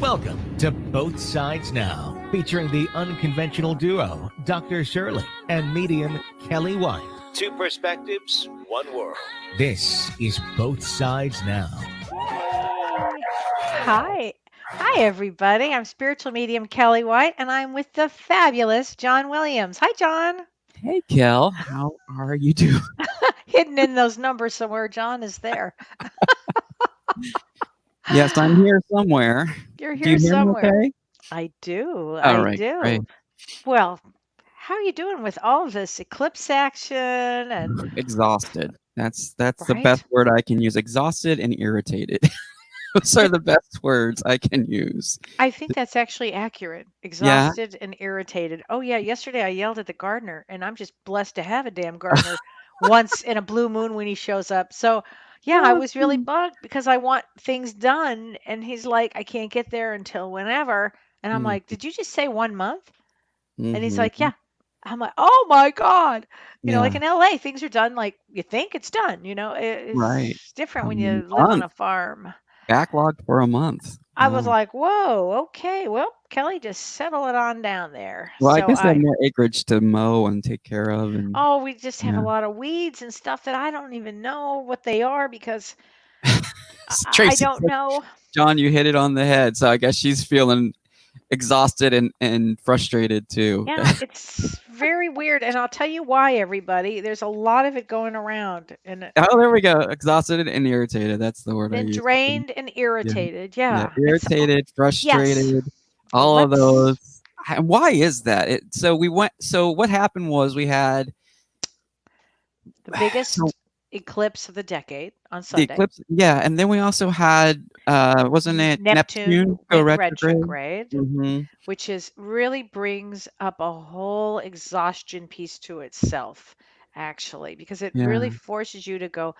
Welcome to Both Sides Now, featuring the unconventional duo, Dr. Shirley and medium Kelly White. Two perspectives, one world. This is Both Sides Now. Hi. Hi, everybody. I'm spiritual medium Kelly White, and I'm with the fabulous John Williams. Hi, John. Hey, Kel, how are you doing? Hidden in those numbers somewhere, John is there. Yes, I'm here somewhere. You're Do you here hear me somewhere. okay? I do. All I right, great. do. Well, how are you doing with all of this eclipse action and Exhausted. That's the best right? word I can use. Exhausted and irritated. Those are It, the best words I can use. I think that's actually accurate. Yeah. Exhausted and irritated. Oh yeah, yesterday I yelled at the gardener, and I'm just blessed to have a damn gardener once in a blue moon when he shows up. So yeah, I was really bugged because I want things done, and he's like, I can't get there until whenever. And I'm like, did you just say 1 month? And he's like, Mm-hmm. yeah. I'm like, oh my God. Like Yeah. in LA, things are done like you think it's done. Right. It's different A when you live on month. a farm. Backlogged for a month. I was Wow. like, "Whoa, okay. Well, Kelly, just settle it on down there." Well, I So guess I have more acreage to mow and take care of, and oh, we just have a yeah. lot of weeds and stuff that I don't even know what they are because I Tracy don't said, know. John, you hit it on the head. So I guess she's feeling exhausted and frustrated too. Yeah, it's very weird, and I'll tell you why, everybody. There's a lot of it going around, and Oh, there we go. Exhausted and irritated. That's the word I then use. drained and Yeah. irritated. Yeah. Yeah, Irritated, yes. frustrated, Well, all of let's those. Why is that? So what happened was we had the so biggest eclipse of the decade on the Sunday. eclipse, yeah, and then we also had wasn't it Neptune Neptune go went retrograde? retrograde, Mm-hmm. which is really brings up a whole exhaustion piece to itself, actually, because it really Yeah. forces you to go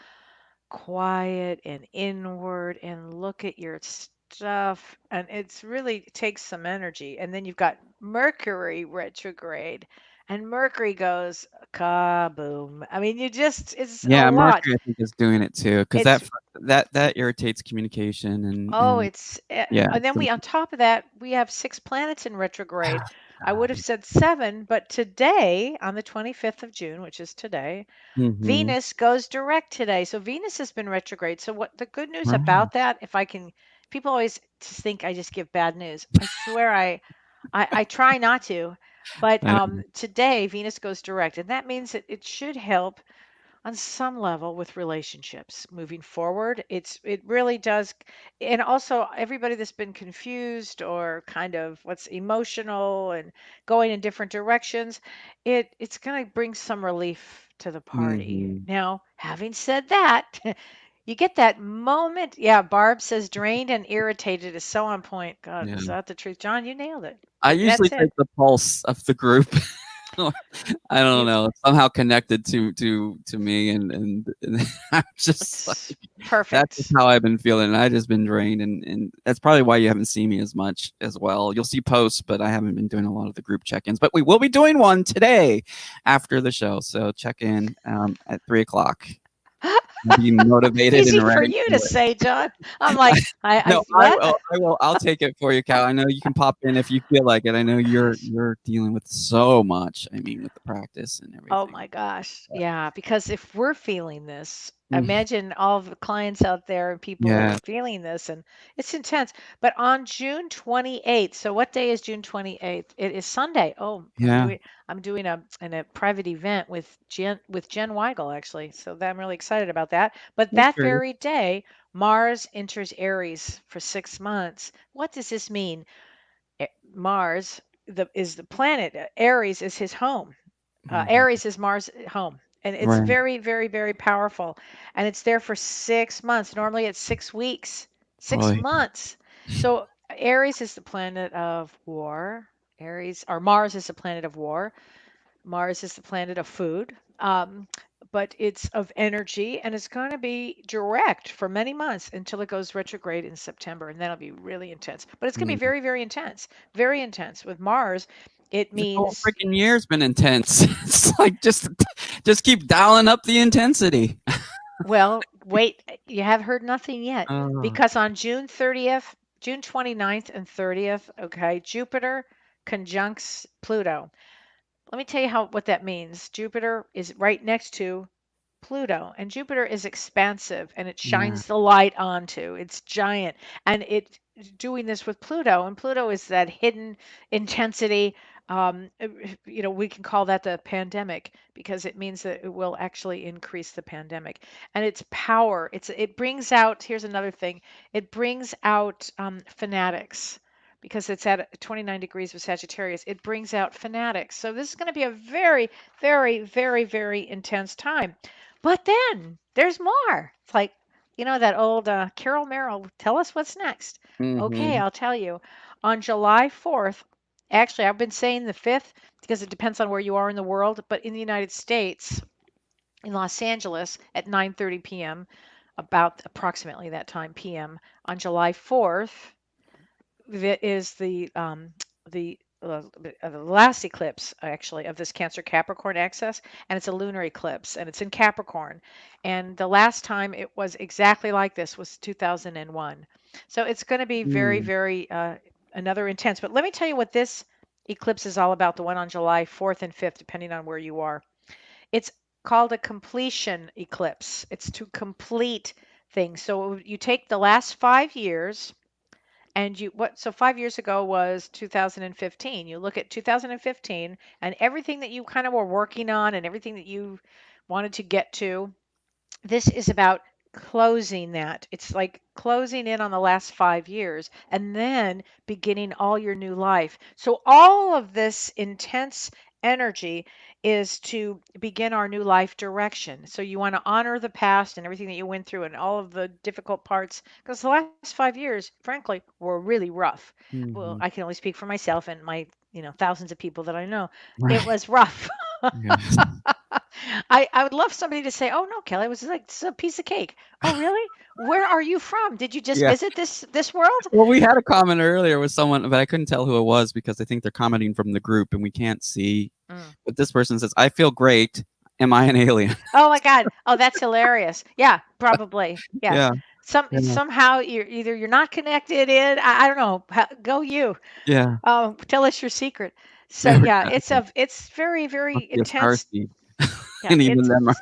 quiet and inward and look at your stuff. And it's really takes some energy. And then you've got Mercury retrograde, and Mercury goes kaboom. I mean, it's a Yeah, lot. Mercury I think is doing it too because It's that irritates communication Oh, and it's yeah. and then So, we on top of that, we have 6 planets in retrograde. I would have said 7, but today, on the 25th of June, which is today, mm-hmm. Venus goes direct today. So Venus has been retrograde. So what the good news Right. about that, if I can, people always just think I just give bad news. I swear I try not to. But I know. today Venus goes direct, and that means that it should help on some level with relationships moving forward. It really does. And also everybody that's been confused or kind of what's emotional and going in different directions, it's going to bring some relief to the party. Mm-hmm. Now, having said that, you get that moment. Yeah, Barb says drained and irritated is so on point. God, Yeah. is that the truth? John, you nailed it. I usually That's take it. the pulse of the group. I don't You know, somehow connected to me, and I'm just like, it's that's just perfect. how I've been feeling. I just been drained, and that's probably why you haven't seen me as much as well. You'll see posts, but I haven't been doing a lot of the group check-ins. But we will be doing one today after the show, so check in at 3 o'clock. Be motivated Easy and for ready you to for it. say, John. I'm like, No, I what? will. I will. I'll take it for you, Cal. I know you can pop in if you feel like it. I know Gosh. you're dealing with so much. I mean, with the practice and Oh everything. my gosh. Yeah, because if we're feeling this, Mm, imagine all the clients out there and people that yeah, are feeling this, and it's intense. But on June 28th, so what day is June 28th? It is Sunday. Oh, yeah. I'm doing a private event with Jen Weigel actually. So that I'm really excited about that. But That's that great. very day, Mars enters Aries for 6 months. What does this mean? Mars is the planet. Aries is his home. Mhm. Aries is Mars' home. And it's Right. very, very, very powerful. And it's there for 6 months. Normally it's 6 weeks, six Boy. months. So Aries is the planet of war. Aries or Mars is the planet of war. Mars is the planet of food. But it's of energy and it's going to be direct for many months until it goes retrograde in September. And that'll be really intense. But it's going to be Mm. very, very intense. Very intense. With Mars, it This whole means freaking year's been intense. It's like just keep dialing up the intensity. well, wait, you have heard nothing yet Oh, because on June 30th, June 29th and 30th, okay, Jupiter conjuncts Pluto. Let me tell you how what that means. Jupiter is right next to Pluto, and Jupiter is expansive and it Yeah. shines the light onto. It's giant, and it's doing this with Pluto, and Pluto is that hidden intensity. We can call that the pandemic because it means that it will actually increase the pandemic and its power. It brings out. Here's another thing. It brings out fanatics because it's at 29 degrees of Sagittarius. It brings out fanatics. So this is going to be a very, very, very, very intense time. But then there's more. It's like, that old Carol Merrill, tell us what's next. Okay, Hmm. I'll tell you. On July 4th, actually, I've been saying the 5th because it depends on where you are in the world, but in the United States, in Los Angeles at 9:30 p.m., about approximately that time p.m. on July 4th, that is the last eclipse actually of this Cancer Capricorn axis, and it's a lunar eclipse, and it's in Capricorn. And the last time it was exactly like this was 2001. So it's going to be very, Mm. very another intense. But let me tell you what this eclipse is all about. The one on July 4th and 5th, depending on where you are. It's called a completion eclipse. It's to complete things. So you take the last 5 years and you what so 5 years ago was 2015. You look at 2015 and everything that you kind of were working on and everything that you wanted to get to, this is about closing that. It's like closing in on the last 5 years and then beginning all your new life. So, all of this intense energy is to begin our new life direction. So, you want to honor the past and everything that you went through and all of the difficult parts because the last 5 years, frankly, were really rough. Well, Hmm. I can only speak for myself and my, thousands of people that I know. It Right. was rough. Yes. I would love somebody to say, "Oh no, Kelly, it was like it's a piece of cake." Oh really? Where are you from? Did you just Yeah. visit this world? Well, we had a comment earlier with someone, but I couldn't tell who it was because I think they're commenting from the group and we can't see. Mm. But this person says, "I feel great. Am I an alien?" Oh my God. Oh, that's hilarious. Yeah, probably. Yeah. Yeah. Yeah. Somehow you're not connected in. I don't know. Go you. Yeah. Tell us your secret. So yeah, Exactly. it's very very Must be a star intense. seed. Yeah, And even it's them are,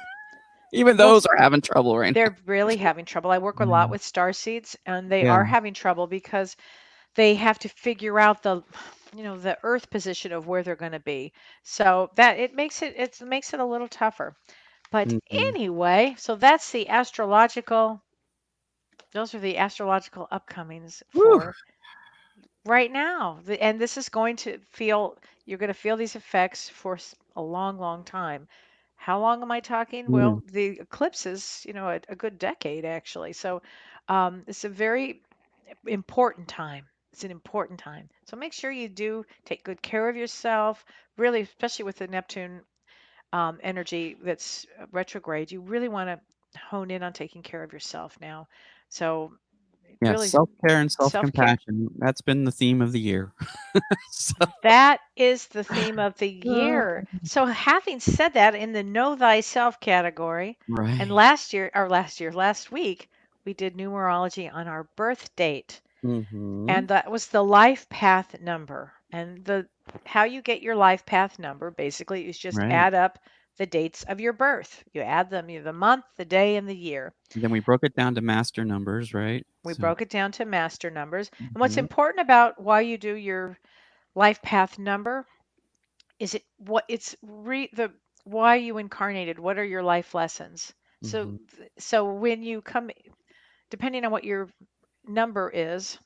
even well, those are having trouble right now. they're really having trouble. I work a lot Yeah. with star seeds, and they Yeah. are having trouble because they have to figure out the earth position of where they're going to be, so that it makes it a little tougher. But Mhm. anyway, so those are the astrological upcomings Woo. for right now. And this is going to feel you're going to feel these effects for a long long time. How long am I talking? Mm. Well, the eclipse is a good decade actually. So it's a very important time. It's an important time. So make sure you do take good care of yourself, really, especially with the Neptune energy that's retrograde. You really want to hone in on taking care of yourself now. So Yeah, really, self-care and self care. self-compassion. That's been the theme of the year. So, That is the theme of the uh, year. So having said that, in the Know Thyself category, and right. last week, we did numerology on our birth date. Mhm. And that was the life path number. And the how you get your life path number basically is just Right. add up the dates of your birth. You add them, the month, the day, and the year. And then we broke it down to master numbers, right? We So, broke it down to master numbers. And what's mhm. important about why you do your life path number is the why you incarnated. What are your life lessons? So Mhm. so when you come, depending on what your number is,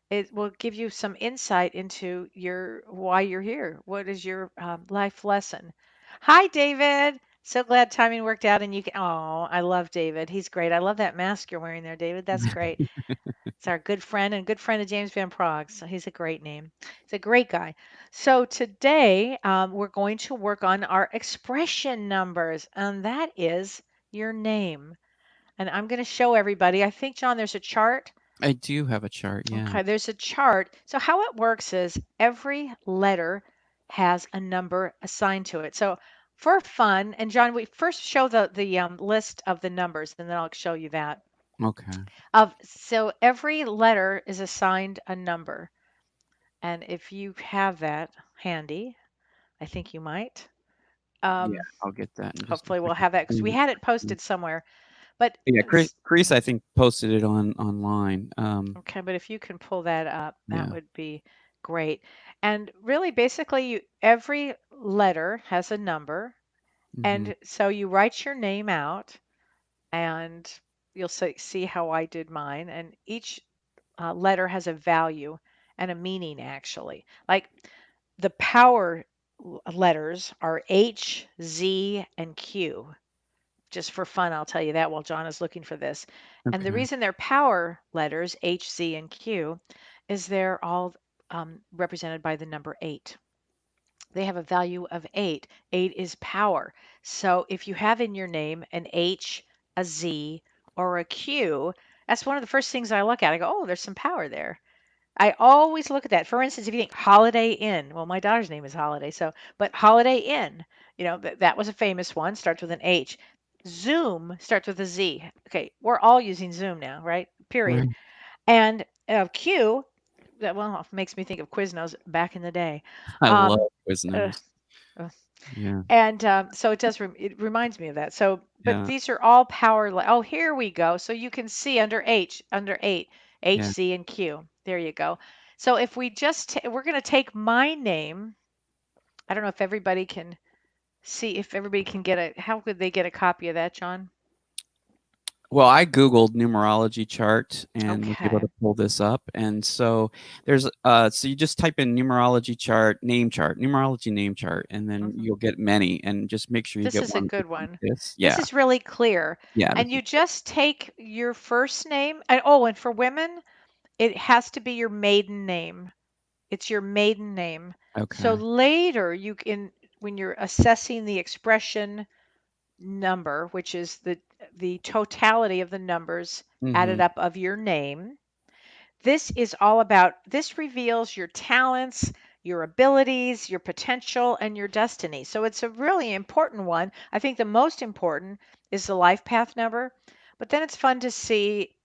it will give you some insight into your why you're here. What is your life lesson? Hi, David. So glad timing worked out and you can. Oh, I love David. He's great. I love that mask you're wearing there, David. That's great. It's our good friend and good friend of James Van Prague. So he's a great name. He's a great guy. So today we're going to work on our expression numbers, and that is your name. And I'm going to show everybody. I think, John, there's a chart. I do have a chart, yeah. Okay, there's a chart. So how it works is every letter has a number assigned to it. So for fun, and John, we first show the list of the numbers, and then I'll show you that. Okay. So every letter is assigned a number. And if you have that handy, I think you might. Yeah, Um, I'll get that in just a hopefully we'll second. have that because we had it posted somewhere. But Yeah, Chris, I think posted it on online. okay, but if you can pull that up, that Yeah. would be great. And really, basically, every letter has a number. Hmm. And so you write your name out, and you'll see how I did mine. And each letter has a value and a meaning, actually. Like the power letters are H, Z, and Q. Just for fun, I'll tell you that while John is looking for this. And the Okay. reason they're power letters, H, Z, and Q, is they're all represented by the number 8. They have a value of 8. 8 is power. So if you have in your name an H, a Z, or a Q, that's one of the first things I look at. I go, oh, there's some power there. I always look at that. For instance, if you think Holiday Inn, well, my daughter's name is Holiday, so, but Holiday Inn, that was a famous one, starts with an H. Zoom starts with a Z. Okay, we're all using Zoom now, right? Period. Right. And Q, that well makes me think of Quiznos back in the day. I love Um, uh, Quiznos. uh, Yeah. and so it reminds me of that. So, but Yeah. these are all power. Oh, here we go. So you can see under 8, H, Yeah. Z, and Q. There you go. So if we we're going to take my name. I don't know if everybody can see, if everybody can how could they get a copy of that, John? Well, I Googled numerology chart and was able Okay. to pull this up. And so so you just type in numerology name chart, and then hmm you'll get many. And just make sure you This get is a one good that's like one. this. This Yeah. is really clear. Yeah. This And is you just take your first name. And for women, it has to be your maiden name. It's your maiden name. So okay. later when you're assessing the expression number, which is the totality of the numbers Mm-hmm. added up of your name, this reveals your talents, your abilities, your potential, and your destiny. So it's a really important one. I think the most important is the life path number, but then it's fun to see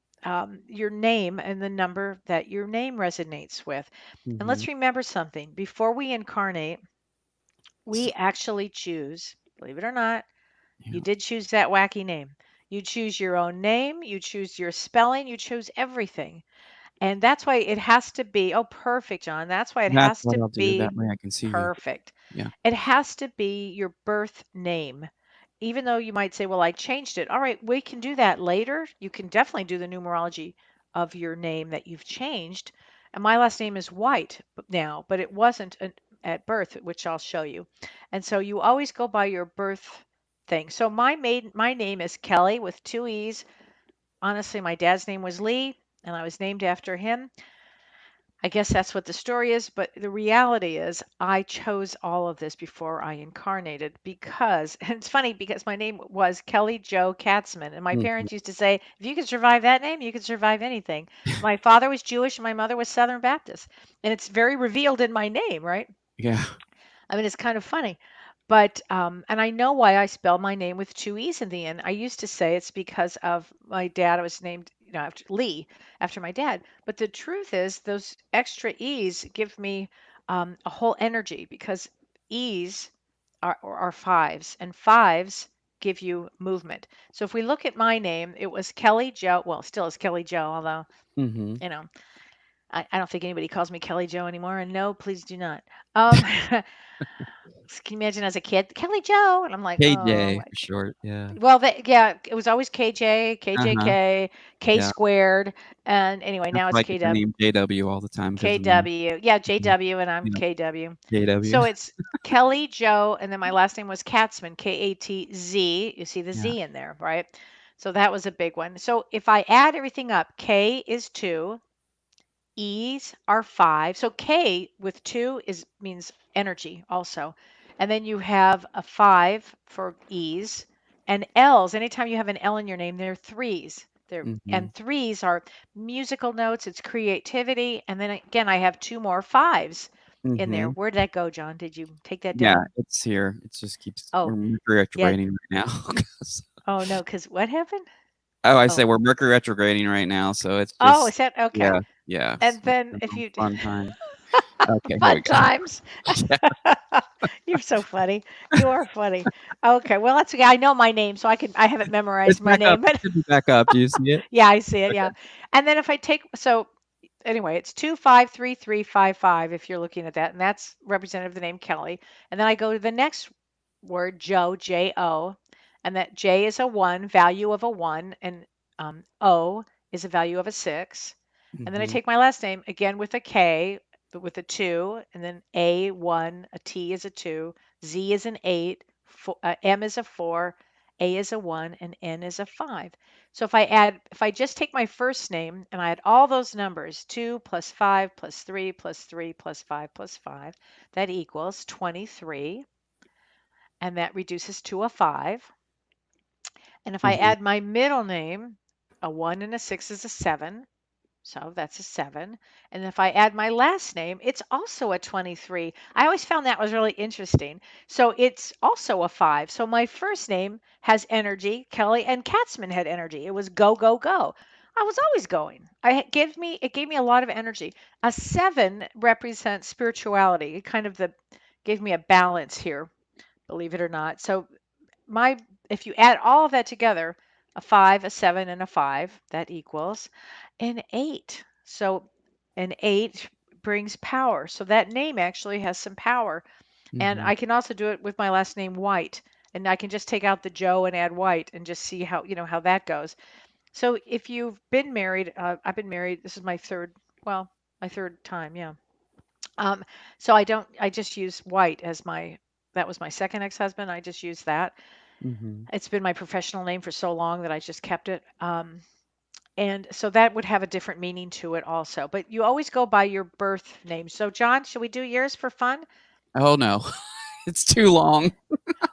your name and the number that your name resonates with. And Mm-hmm. let's remember something: before we incarnate, we actually choose, believe it or not, you Yeah. did choose that wacky name. You choose your own name, you choose your spelling, you choose everything. And that's why it has to be, oh, perfect, John. That's why it That's has what to I'll do. be That way I can see you. perfect. Yeah. It has to be your birth name. Even though you might say, well, I changed it. All right, we can do that later. You can definitely do the numerology of your name that you've changed. And my last name is White now, but it wasn't at birth, which I'll show you. And so you always go by your birth thing. So my name is Kelly with two E's. Honestly, my dad's name was Lee, and I was named after him. I guess that's what the story is, but the reality is I chose all of this before I incarnated because, and it's funny because my name was Kelly Joe Katzman, and my Mhm. parents used to say, if you can survive that name, you can survive anything. My father was Jewish and my mother was Southern Baptist, and it's very revealed in my name, right? Yeah. I mean, it's kind of funny. But, and I know why I spell my name with two E's in the end. I used to say it's because of my dad. I was named, after Lee, after my dad. But the truth is, those extra E's give me a whole energy because E's are fives, and fives give you movement. So if we look at my name, it was Kelly Joe. Well, it still is Kelly Joe, although, Mm-hmm. you know, I don't think anybody calls me Kelly Joe anymore. And no, please do not. Um, Can you imagine as a kid, Kelly Joe? And I'm like, oh, KJ for like, short. Yeah. well, yeah, it was always KJ, Uh-huh. KJK, K Yeah. squared, and anyway, That's now why it's I get the KW, name JW all the time because of my KW. Yeah, mhm. JW, and I'm Yeah. KW. JW. So it's Kelly Joe, and then my last name was Katzman, Katz. You see the Yeah. Z in there, right? So that was a big one. So if I add everything up, K is 2, E's are 5. So K with 2 is means energy also. And then you have a 5 for E's, and L's. Anytime you have an L in your name, they're threes. Mhm. And threes are musical notes, it's creativity. And then again, I have two more fives in there. Mhm. Where did that go, John? Did you take that Yeah, down? it's here. It just keeps Oh, we're Mercury yeah. retrograding right now. 'Cause Oh no, because what happened? Oh, I say Oh, we're Mercury retrograding right now, so it's oh, just is that okay? yeah, yeah. And So, then if you fun time. Okay, here we fun go. times. Yeah, You're so funny. You are funny. Okay, well that's okay. I know my name, so I haven't it's memorized my back up. name, It but should be back up. Do you see it? yeah, I see it. Okay. Yeah, and then if I take so anyway, it's 253355 if you're looking at that, and that's representative of the name Kelly. And then I go to the next word, Joe, J-O, and that J is a 1, value of a 1, and O is a value of a 6. And then I Hmm. take my last name again with a K, but with a 2, and then A, 1, a T is a 2, Z is an 8, M is a 4, A is a 1, and N is a 5. So if I just take my first name and I add all those numbers, 2 plus 5 plus 3 plus 3 plus 5 plus 5, that equals 23, and that reduces to a 5. And if I Hmm. add my middle name, a 1 and a 6 is a 7. So that's a 7. And if I add my last name, it's also a 23. I always found that was really interesting. So it's also a 5. So my first name has energy, Kelly, and Katzman had energy. It was go, go, go. I was always going. It gave me a lot of energy. A 7 represents spirituality. It kind of gave me a balance here, believe it or not. So my if you add all of that together, a 5, a 7, and a 5, that equals an 8. So an 8 brings power. So that name actually has some power. And Hmm. I can also do it with my last name White. And I can just take out the Joe and add White and just see how that goes. So if you've been married, I've been married. This is my third time, yeah. Um, so I just use White as that was my second ex-husband. I just use that. Hmm. It's been my professional name for so long that I just kept it. And so that would have a different meaning to it also. But you always go by your birth name. So, John, should we do yours for fun? Oh no, it's too long.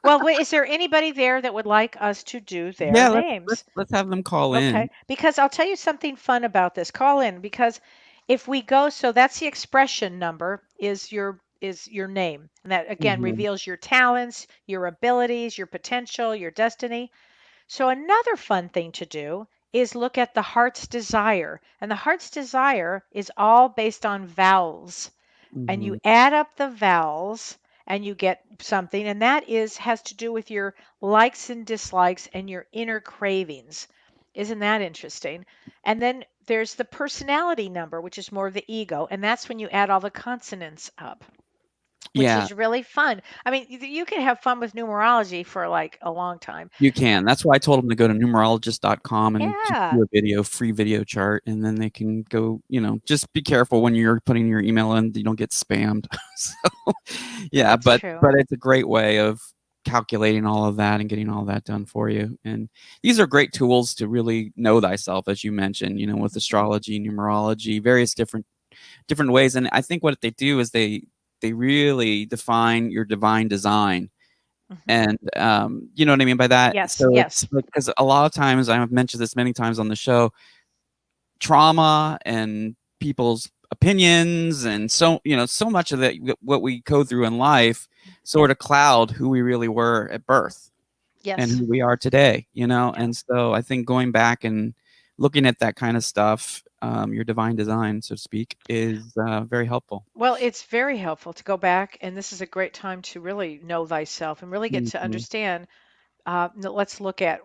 Well, wait, is there anybody there that would like us to do their Yeah, let's names? let's have them call Okay, in. because I'll tell you something fun about this. Call in because if we go, so that's the expression number is your name. And that again Hmm. reveals your talents, your abilities, your potential, your destiny. So, another fun thing to do is look at the heart's desire. And the heart's desire is all based on vowels. And you Hmm. add up the vowels and you get something. And that has to do with your likes and dislikes and your inner cravings. Isn't that interesting? And then there's the personality number, which is more of the ego. And that's when you add all the consonants up, which Yeah, is really fun. I mean, you can have fun with numerology for like a long time. you can. That's why I told them to go to numerologist.com and just Yeah, do a free video chart, and then they can go, just be careful when you're putting your email in, you don't get spammed. So, yeah, that's but true. but it's a great way of calculating all of that and getting all that done for you. And these are great tools to really know thyself, as you mentioned, with Mhm, astrology, numerology, various different ways. And I think what they do is they really define your divine design. mhm. And you know what I mean by that? Yes, So it's yes, like, because a lot of times, I've mentioned this many times on the show, trauma and people's opinions, and so much of that, what we go through in life, sort of cloud who we really were at birth and yes. who we are today. Yeah. And so I think going back and looking at that kind of stuff, your divine design, so to speak, is very helpful. Well, it's very helpful to go back, and this is a great time to really know thyself and really get to Mhm. understand. Let's look at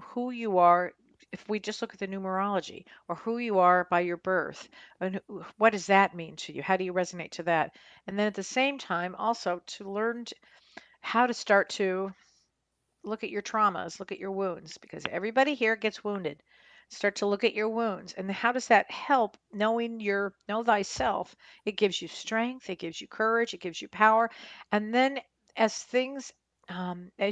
who you are. If we just look at the numerology or who you are by your birth, and what does that mean to you? How do you resonate to that? And then at the same time, also to learn how to start to look at your traumas, look at your wounds, because everybody here gets wounded. Start to look at your wounds. And how does that help knowing know thyself? It gives you strength, it gives you courage, it gives you power. And then as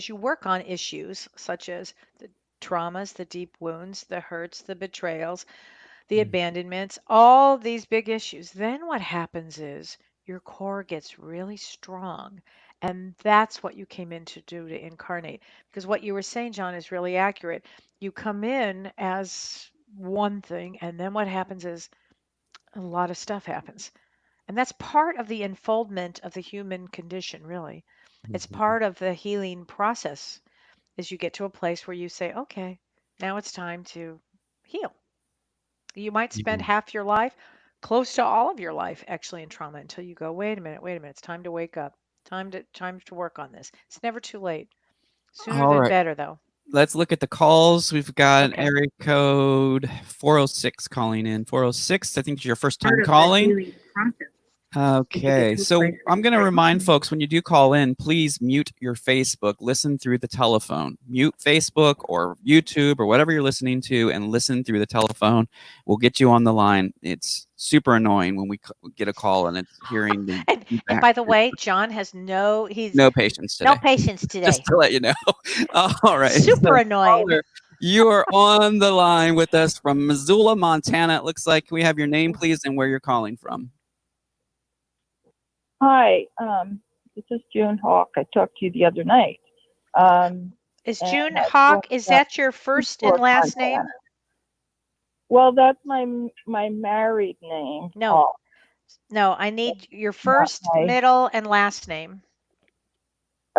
you work on issues such as the traumas, the deep wounds, the hurts, the betrayals, the Mhm. abandonments, all these big issues. Then what happens is your core gets really strong. And that's what you came in to do to incarnate. Because what you were saying, John, is really accurate. You come in as one thing, and then what happens is a lot of stuff happens. And that's part of the unfoldment of the human condition, really. It's Mhm. part of the healing process as you get to a place where you say, okay, Now it's time to heal. You might spend Mhm. half your life, close to all of your life, actually in trauma until you go, wait a minute, wait a minute. It's time to wake up. Time to work on this. It's never too late. Sooner All than right. better, though. Let's look at the calls. We've got Okay. area code 406 calling in. 406, I think it's your first time part of the calling. healing process. Okay, so I'm going to remind folks when you do call in, please mute your Facebook, listen through the telephone. Mute Facebook or YouTube or whatever you're listening to and listen through the telephone. We'll get you on the line. It's super annoying when we get a call and it's hearing the And feedback. by the way, John has he's No patience no today. patience Just today. to let you know. All right. Super So, annoying. caller, you are on the line with us from Missoula, Montana. It looks like we have your name, please, and where you're calling from. Hi, this is June Hawk. I talked to you the other night. Is And June I Hawk, thought is that that your first was and last name? Montana. Well, that's my married name. No. Hawk. No, I need your first, my- middle, and last name.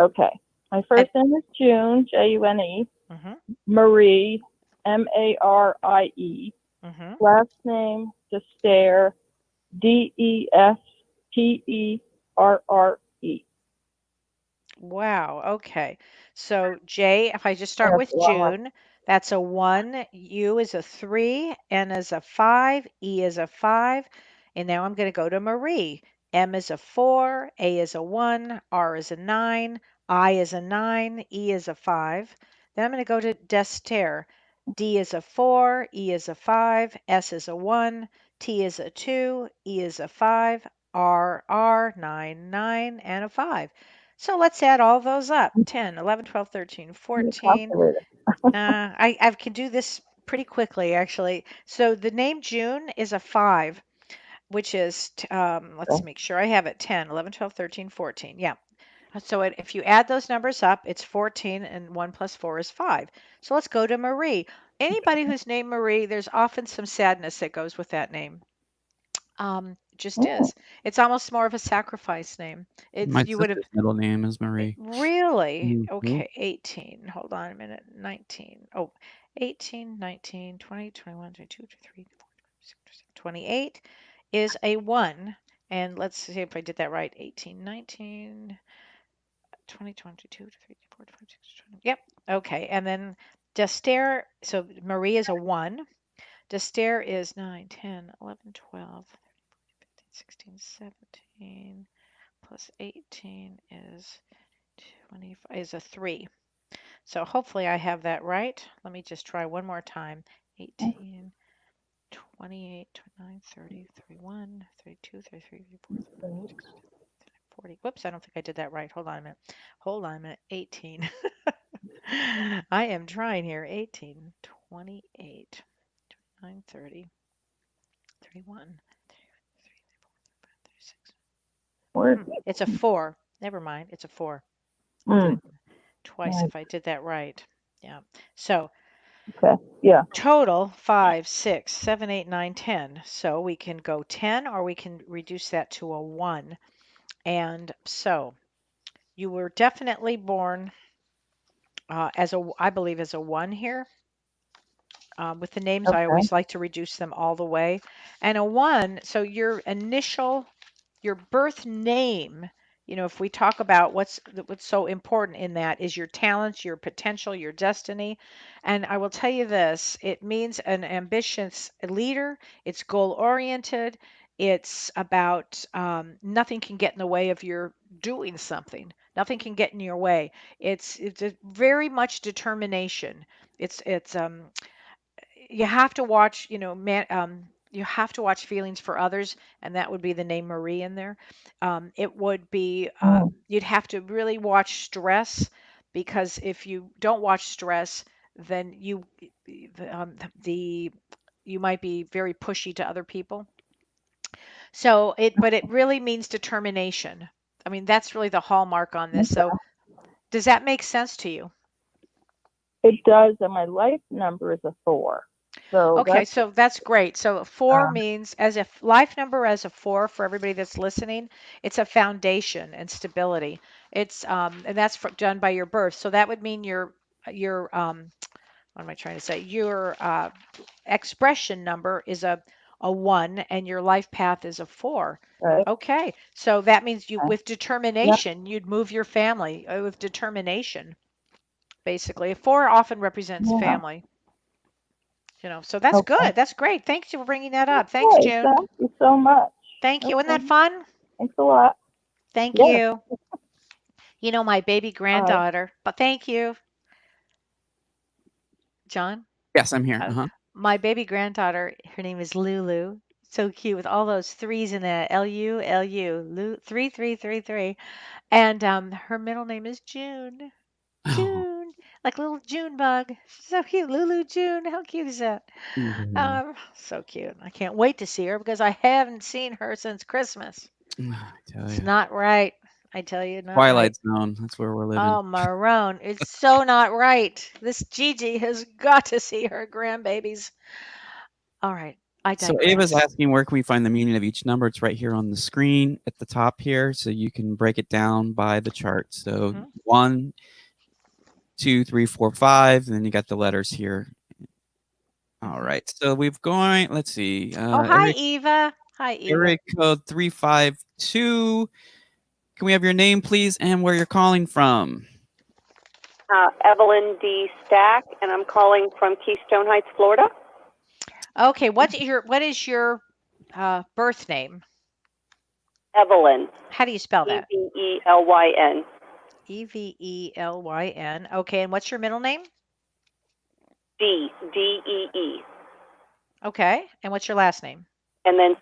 Okay. My first name is June, June. Mm-hmm. Marie, Marie. Mm-hmm. Last name, Destaire, Desterre. Wow. Okay. So J, if I just start That's with a long one. June, that's a 1, U is a 3, N is a 5, E is a 5. And now I'm going to go to Marie. M is a 4, A is a 1, R is a 9, I is a 9, E is a 5. Then I'm going to go to Destaire. D is a 4, E is a 5, S is a 1, T is a 2, E is a 5, R 9, 9, and a 5. So let's add all those up. 10, 11, 12, 13, Your 14. calculator. I can do this pretty quickly, actually. So the name June is a 5, which is, let's make sure I have it, 10, 11, 12, 13, 14. Yeah. So if you add those numbers up, it's 14, and 1 plus 4 is 5. So let's go to Marie. Anybody who's named Marie, there's often some sadness that goes with that name. Just Oh, is. It's almost more of a sacrifice name. My You would have sister's middle name is Marie. really? Mhm. Okay, 18. Hold on a minute. 19. Oh, 18, 19, 20, 21, 22, 23, 24, 26, 28 is a 1. And let's see if I did that right. 18, 19, 20, 22, 23, 24, 26, 20. Yep. Okay. And then Destaire, so Marie is a 1. Destaire is 9, 10, 11, 12, 13, 14, 15, 16, 17, plus 18 is 25, is a 3. So hopefully I have that right. Let me just try one more time. 18, 28, 29, 30, 31, 32, 33, 34, 35, 36, 40. Whoops, I don't think I did that right. Hold on a minute. Hold on a minute. 18. I am trying here. 18, 28, 29, 30, 31, 36. where is It's a 4. Never mind. It's a 4. it? Twice Right. if I did that right. Yeah. So Okay. Yeah. total 5, 6, 7, 8, 9, 10. So we can go 10 or we can reduce that to a 1. And so you were definitely born I believe, as a 1 here. With the names, I Okay. always like to reduce them all the way. And a 1, so your birth name, if we talk about what's so important in that is your talents, your potential, your destiny. And I will tell you this, it means an ambitious leader. It's goal oriented. It's about nothing can get in the way of your doing something. Nothing can get in your way. It's a very much determination. It's you have to watch, you have to watch feelings for others, and that would be the name Marie in there. It would be, you'd have to really watch stress, because if you don't watch stress, then the you might be very pushy to other people. But it really means determination. I mean, that's really the hallmark on this. So, does that make sense to you? It does, and my life number is a 4. So Okay, so that's great. So 4 um, means, as if life number as a 4 for everybody that's listening, it's a foundation and stability. It's and that's done by your birth. So that would mean your what am I trying to say? Your expression number is a 1 and your life path is a 4. Right. Okay. So that means you, Okay. with determination, you'd move your family with determination, basically. A 4 often represents Yeah. family. So that's Okay. good. That's great. Thanks for bringing that up. Thanks, Okay. June. Thank you so much. Thank you. Isn't Okay. that fun? Thanks a lot. Thank Yes. you. My baby Bye. granddaughter, but thank you, John. Yes, I'm here. My baby granddaughter, her name is Lulu. So cute with all those threes in the Lu, 3333. And her middle name is June. June, like little June bug. So cute. Lulu June. How cute is that? So cute. I can't wait to see her because I haven't seen her since Christmas. I tell It's you. not right. I tell you, not right. Twilight Zone. That's where we're living. Oh, Marone, it's so not right. This Gigi has got to see her grandbabies. All right, I So Ava's digress. asking where can we find the meaning of each number? It's right here on the screen at the top here, so you can break it down by the chart. So 1, 2, 3, 4, 5, and then you got the letters here. All right. So we've going. Let's see. Hi, Eva. Hi, Eva. Area code 352. Can we have your name, please, and where you're calling from? Evelyn D. Stack, and I'm calling from Keystone Heights, Florida. Okay, what is your birth name? Evelyn. How do you spell that? Evelyn. Evelyn. Okay, and what's your middle name? Dee. Okay, and what's your last name? And then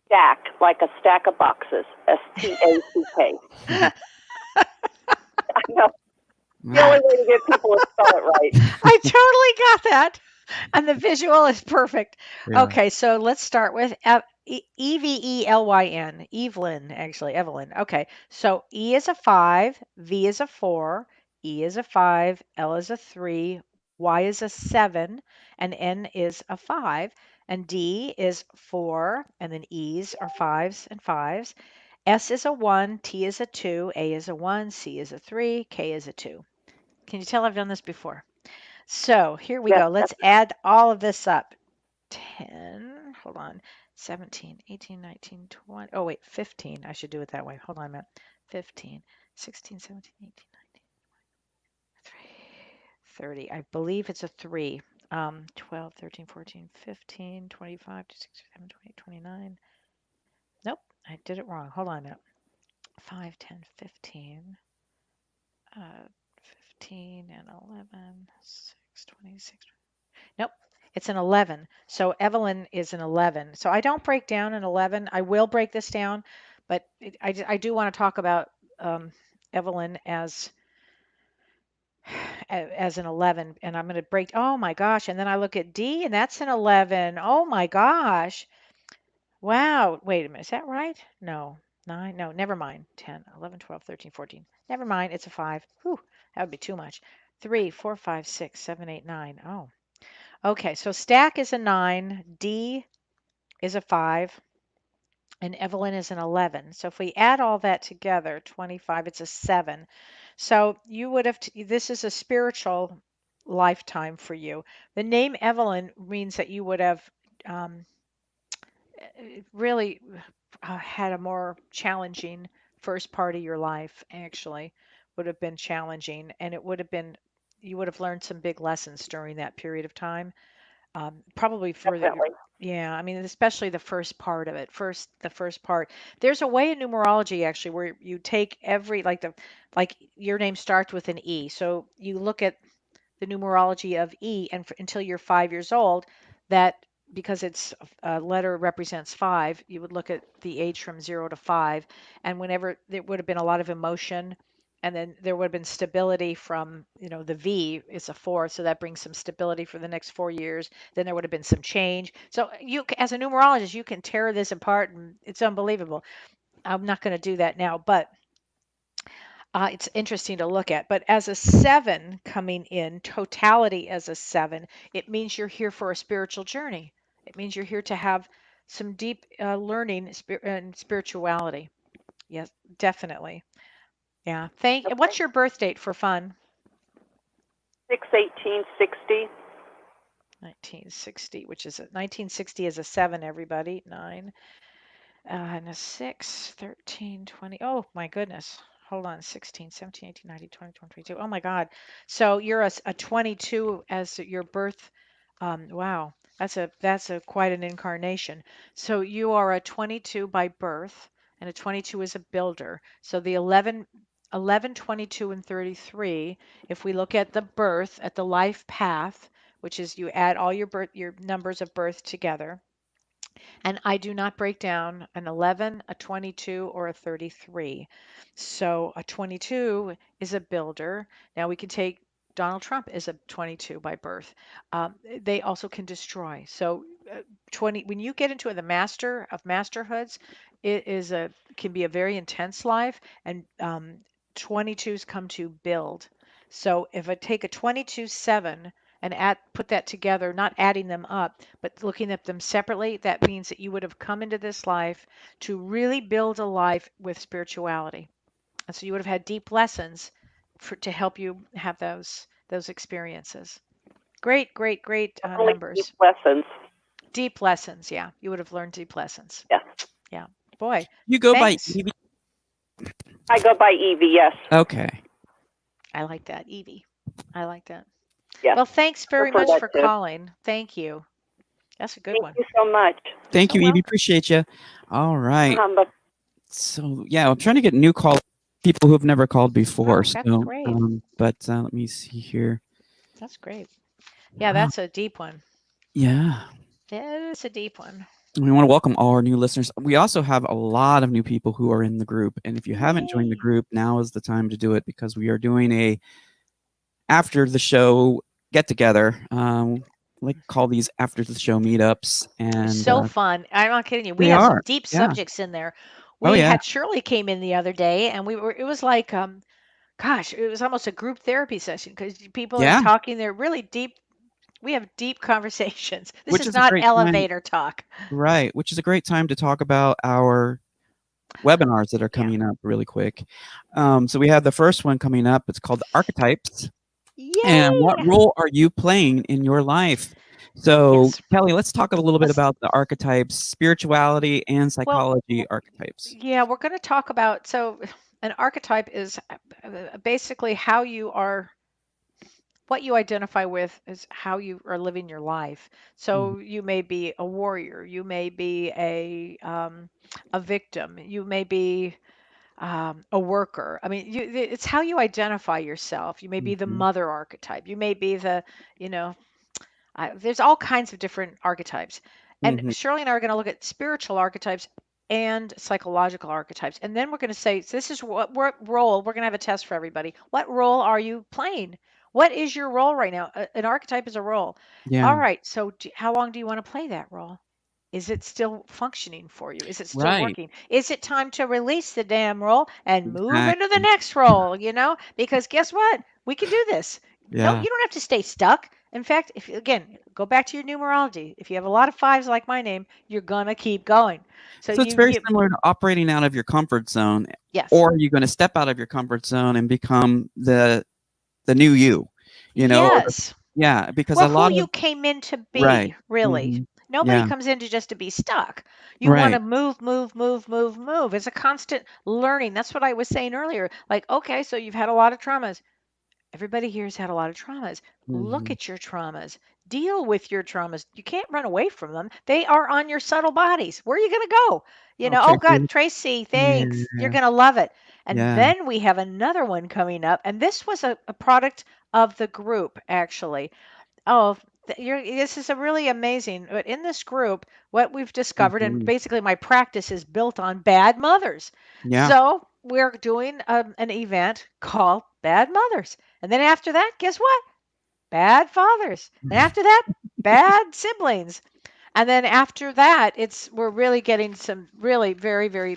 Stack, like a stack of boxes. Stack. I know. The only way to get people to spell it right. I totally got that. And the visual is perfect. Yeah. Okay, so let's start with Evelyn. Evelyn, actually, Evelyn. Okay, so E is a 5, V is a 4, E is a 5, L is a 3, Y is a 7, and N is a 5, and D is 4, and then E's are 5s and 5s. S is a 1, T is a 2, A is a 1, C is a 3, K is a 2. Can you tell I've done this before? So here we go. Let's add all of this up. 10, hold on, 17, 18, 19, 20. Oh, wait, 15. I should do it that way. Hold on a minute. 15, 16, 17, 18, 19, 30. I believe it's a 3. 12, 13, 14, 15, 25, 26, 27, 28, 29. Nope, I did it wrong. Hold on a minute. 5, 10, 15. 15 and 11, 6, 26. Nope, it's an 11. So Evelyn is an 11. So I don't break down an 11. I will break this down, but I do want to talk about Evelyn as an 11. And I'm going to break, oh my gosh. And then I look at D and that's an 11. Oh my gosh. Wow. Wait a minute. Is that right? No. 9. No, never mind. 10, 11, 12, 13, 14. Never mind. It's a 5. Whew, that would be too much. 3, 4, 5, 6, 7, 8, 9. Oh. Okay, so Stack is a 9, D is a 5, and Evelyn is an 11. So if we add all that together, 25, it's a 7. So you would have, this is a spiritual lifetime for you. The name Evelyn means that you would have really had a more challenging first part of your life, actually, would have been challenging. And it would have been, you would have learned some big lessons during that period of time. Probably for the, Definitely. yeah, I mean, especially the first part of it. The first part. There's a way in numerology actually where you take every like your name starts with an E. So you look at the numerology of E, and until you're 5 years old, that because it's a letter represents 5, you would look at the age from 0 to 5, and whenever there would have been a lot of emotion, and then there would have been stability from the V is a 4, so that brings some stability for the next 4 years. Then there would have been some change. So you, as a numerologist, you can tear this apart, and it's unbelievable. I'm not going to do that now, but it's interesting to look at. But as a 7 coming in, totality as a 7, it means you're here for a spiritual journey. It means you're here to have some deep learning and spirituality. Yes, definitely. Yeah. Okay. What's your birth date for fun? 6/18/60. 1960, which is 1960 is a 7, everybody. 9. And a 6, 13, 20. Oh my goodness. Hold on. 16, 17, 18, 19, 20, 21, 22. Oh my God. So you're a 22 as your birth. Wow. That's a quite an incarnation. So you are a 22 by birth, and a 22 is a builder. So the 11, 11, 22, and 33, if we look at the birth, at the life path, which is you add all your numbers of birth together, and I do not break down an 11, a 22, or a 33. So a 22 is a builder. Now we can take Donald Trump is a 22 by birth. They also can destroy. So 20, when you get into the master of masterhoods, it is a can be a very intense life, and 22s come to build. So if I take a 22/7 and put that together, not adding them up, but looking at them separately, that means that you would have come into this life to really build a life with spirituality. And so you would have had deep lessons to help you have those experiences. Great, great, great Only numbers. deep lessons. Deep lessons, yeah. You would have learned deep lessons. Yeah. Yeah. Boy. You go Thanks. by Evie? I go by Evie, yes. Okay. I like that, Evie. I like that. Yeah. Well, thanks very Prefer much that for too. calling. Thank you. That's a good one. Thank you so much. Thank you, Oh, Evie. well. Appreciate you. All right. But So yeah, I'm trying to get new call people who have never called before. Oh, that's so, great. but let me see here. That's great. Yeah, Wow. that's a deep one. Yeah. Yeah, it's a deep one. We want to welcome all our new listeners. We also have a lot of new people who are in the group, and if you haven't joined the Yay. group, now is the time to do it because we are doing a after the show get together. Like call these after the show meetups, and So fun. I'm not kidding you. We they have some are. deep Yeah. subjects in there. Oh We yeah. had Shirley came in the other day, and it was like gosh, it was almost a group therapy session because people are Yeah. talking. They're really deep. We have deep conversations. This Which is is a not great time. elevator talk. Right, which is a great time to talk about our webinars that are Yeah. coming up really quick. So we have the first one coming up. It's called Archetypes. And what Yay! role are you playing in your life? So, Yes. Kelly, let's talk a little bit Let's- about the archetypes, spirituality, and psychology archetypes. Yeah, we're going to talk about an archetype is basically how you are. What you identify with is how you are living your life. So you may be a warrior, you may be a victim, you may be a worker. I mean, it's how you identify yourself. You may be the Mhm. mother archetype. You may be you know, there's all kinds of different archetypes. And Mhm. Shirley and I are going to look at spiritual archetypes and psychological archetypes. And then we're going to say, so this is what role, we're going to have a test for everybody. What role are you playing? What is your role right now? An archetype is a role. Yeah. All right. So how long do you want to play that role? Is it still functioning for you? Is it still Right. working? Is it time to release the damn role and move into the Exactly. next role? Because guess what? We can do this. No, Yeah. you don't have to stay stuck. In fact, if again, go back to your numerology. If you have a lot of 5s like my name, you're gonna keep going. So it's very similar to operating out of your comfort zone. Yes. Or are you going to step out of your comfort zone and become the new you? Yes. Yeah, because Well, a lot who you of came in to be, right. really. Mhm. Nobody Yeah. comes in just to be stuck. You want Right. to move, move, move, move, move. It's a constant learning. That's what I was saying earlier. Like, okay, so you've had a lot of traumas. Everybody here has had a lot of traumas. Look Mhm. at your traumas. Deal with your traumas. You can't run away from them. They are on your subtle bodies. Where are you going to go? Oh, Oh God, Tracy. Tracy, Yeah. thanks. You're going to love it. And Yeah. then we have another one coming up. And this was a product of the group, actually. Oh, this is a really amazing. But in this group, what we've discovered, and Mhm. basically my practice is built on bad mothers. Yeah. So we're doing an event called Bad Mothers. And then after that, guess what? Bad fathers. And after that, bad siblings. And then after that, we're really getting some really very, very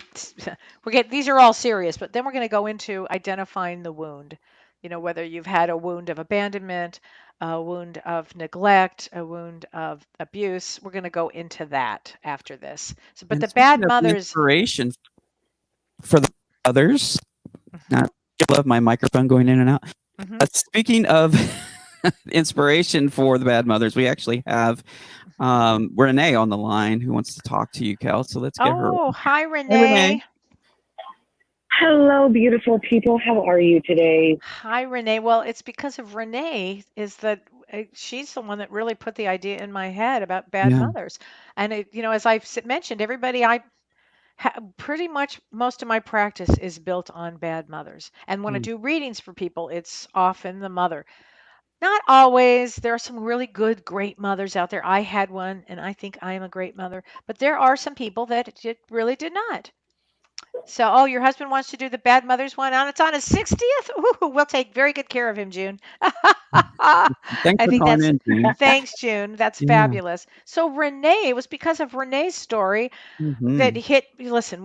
these are all serious, but then we're going to go into identifying the wound. Whether you've had a wound of abandonment, a wound of neglect, a wound of abuse. We're going to go into that after this. So, but And the bad speaking of mothers. inspiration for the others, Mhm, not I love my microphone going in and out. mhm. Speaking of inspiration for the Bad Mothers, we actually have Renee on the line who wants to talk to you, Kel. So let's get her. Oh, hi, Hey, Renee. Renee. Hello, beautiful people. How are you today? Hi, Renee. Well, it's because of Renee is that she's the one that really put the idea in my head about bad Yeah. mothers. And as I've mentioned, everybody pretty much most of my practice is built on bad mothers. And when I Mm. do readings for people, it's often the mother. Not always. There are some really good, great mothers out there. I had one, and I think I am a great mother. But there are some people that it really did not. So, oh, your husband wants to do the bad mothers one, and it's on his 60th. Ooh, we'll take very good care of him, June. I Thanks for think calling that's in, June. thanks, June. That's Yeah. fabulous. So Renee, it was because of Renee's story that Mhm. hit. Listen,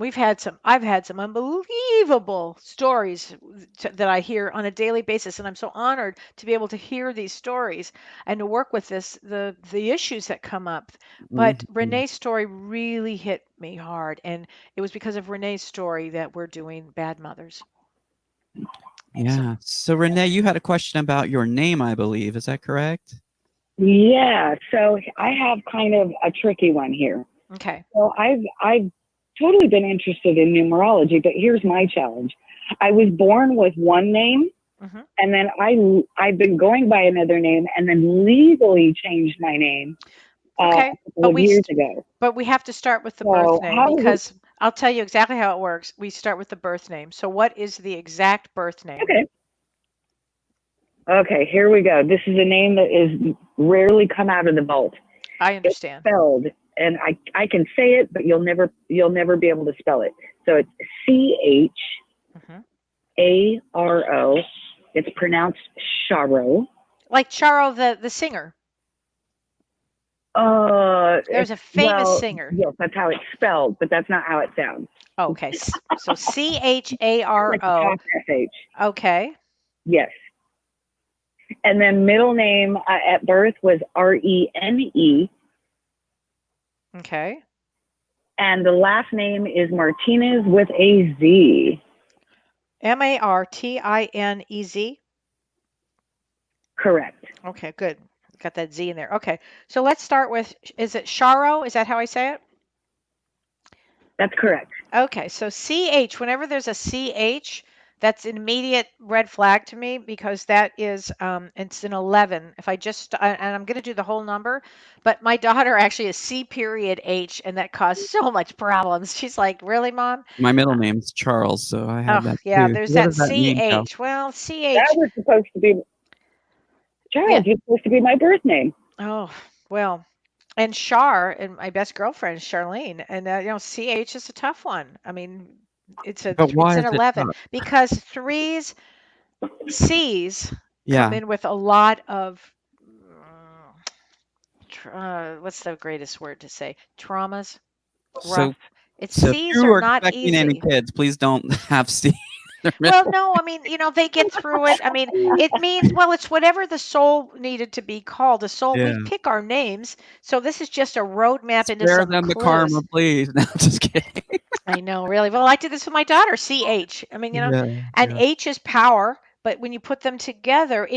I've had some unbelievable stories that I hear on a daily basis, and I'm so honored to be able to hear these stories and to work with the issues that come up. But Mhm. Renee's story really hit me hard, and it was because of Renee's story that we're doing Bad Mothers. So, Yeah. So Renee, you had a question about your name, I believe. Is that correct? Yeah, so I have kind of a tricky one here. okay. So I've totally been interested in numerology, but here's my challenge. I was born with one name, hmm and then I've been going by another name, and then legally changed my name a Okay. couple of years ago. But we have to start with the birth So name how does it? because I'll tell you exactly how it works. We start with the birth name. So what is the exact birth name? Okay, okay, here we go. This is a name that is rarely come out of the vault. I It's understand. spelled, and I can say it, but you'll never be able to spell it. So it's hmm Charo. It's pronounced Charo. Like Charo the singer. There's a famous Well, singer. yes, that's how it's spelled, but that's not how it sounds. Oh, okay. So Like the Charo. half sh. Okay. Yes, and then middle name at birth was Rene, Okay. and the last name is Martinez with a Z. Martinez. Correct. Okay, good. Got that Z in there. Okay. So let's start with, is it Charo? Is that how I say it? That's correct. Okay, so CH, whenever there's a CH, that's an immediate red flag to me because that is, it's an 11. If I just, and I'm going to do the whole number, but my daughter actually is C period H, and that caused so much problems. She's like, really, mom? My middle name's Charles, so I have Oh, that yeah, too. there's What that does that mean, Kel? CH. Well, That CH, was supposed to be yeah. Charles. You're supposed to be my birth name. Oh, well, and Char, and my best girlfriend, Charlene, and CH is a tough one. I mean, But it's why an is it 11 tough? because C's come Yeah. in with a lot of what's the greatest word to say? Traumas, So rough. It's so if C's you are are not expecting any easy. kids, please don't have Steve in their Well, middle. no, I mean, they get through it. I mean, it means, well, it's whatever the soul needed to be called. The soul, we Yeah. pick our names. So this is just a roadmap into Spare some them the karma, clues. please. No, just kidding. I know, really. Well, I did this with my daughter, CH. I mean, Yeah. and Yeah. H is power, but when you put them together,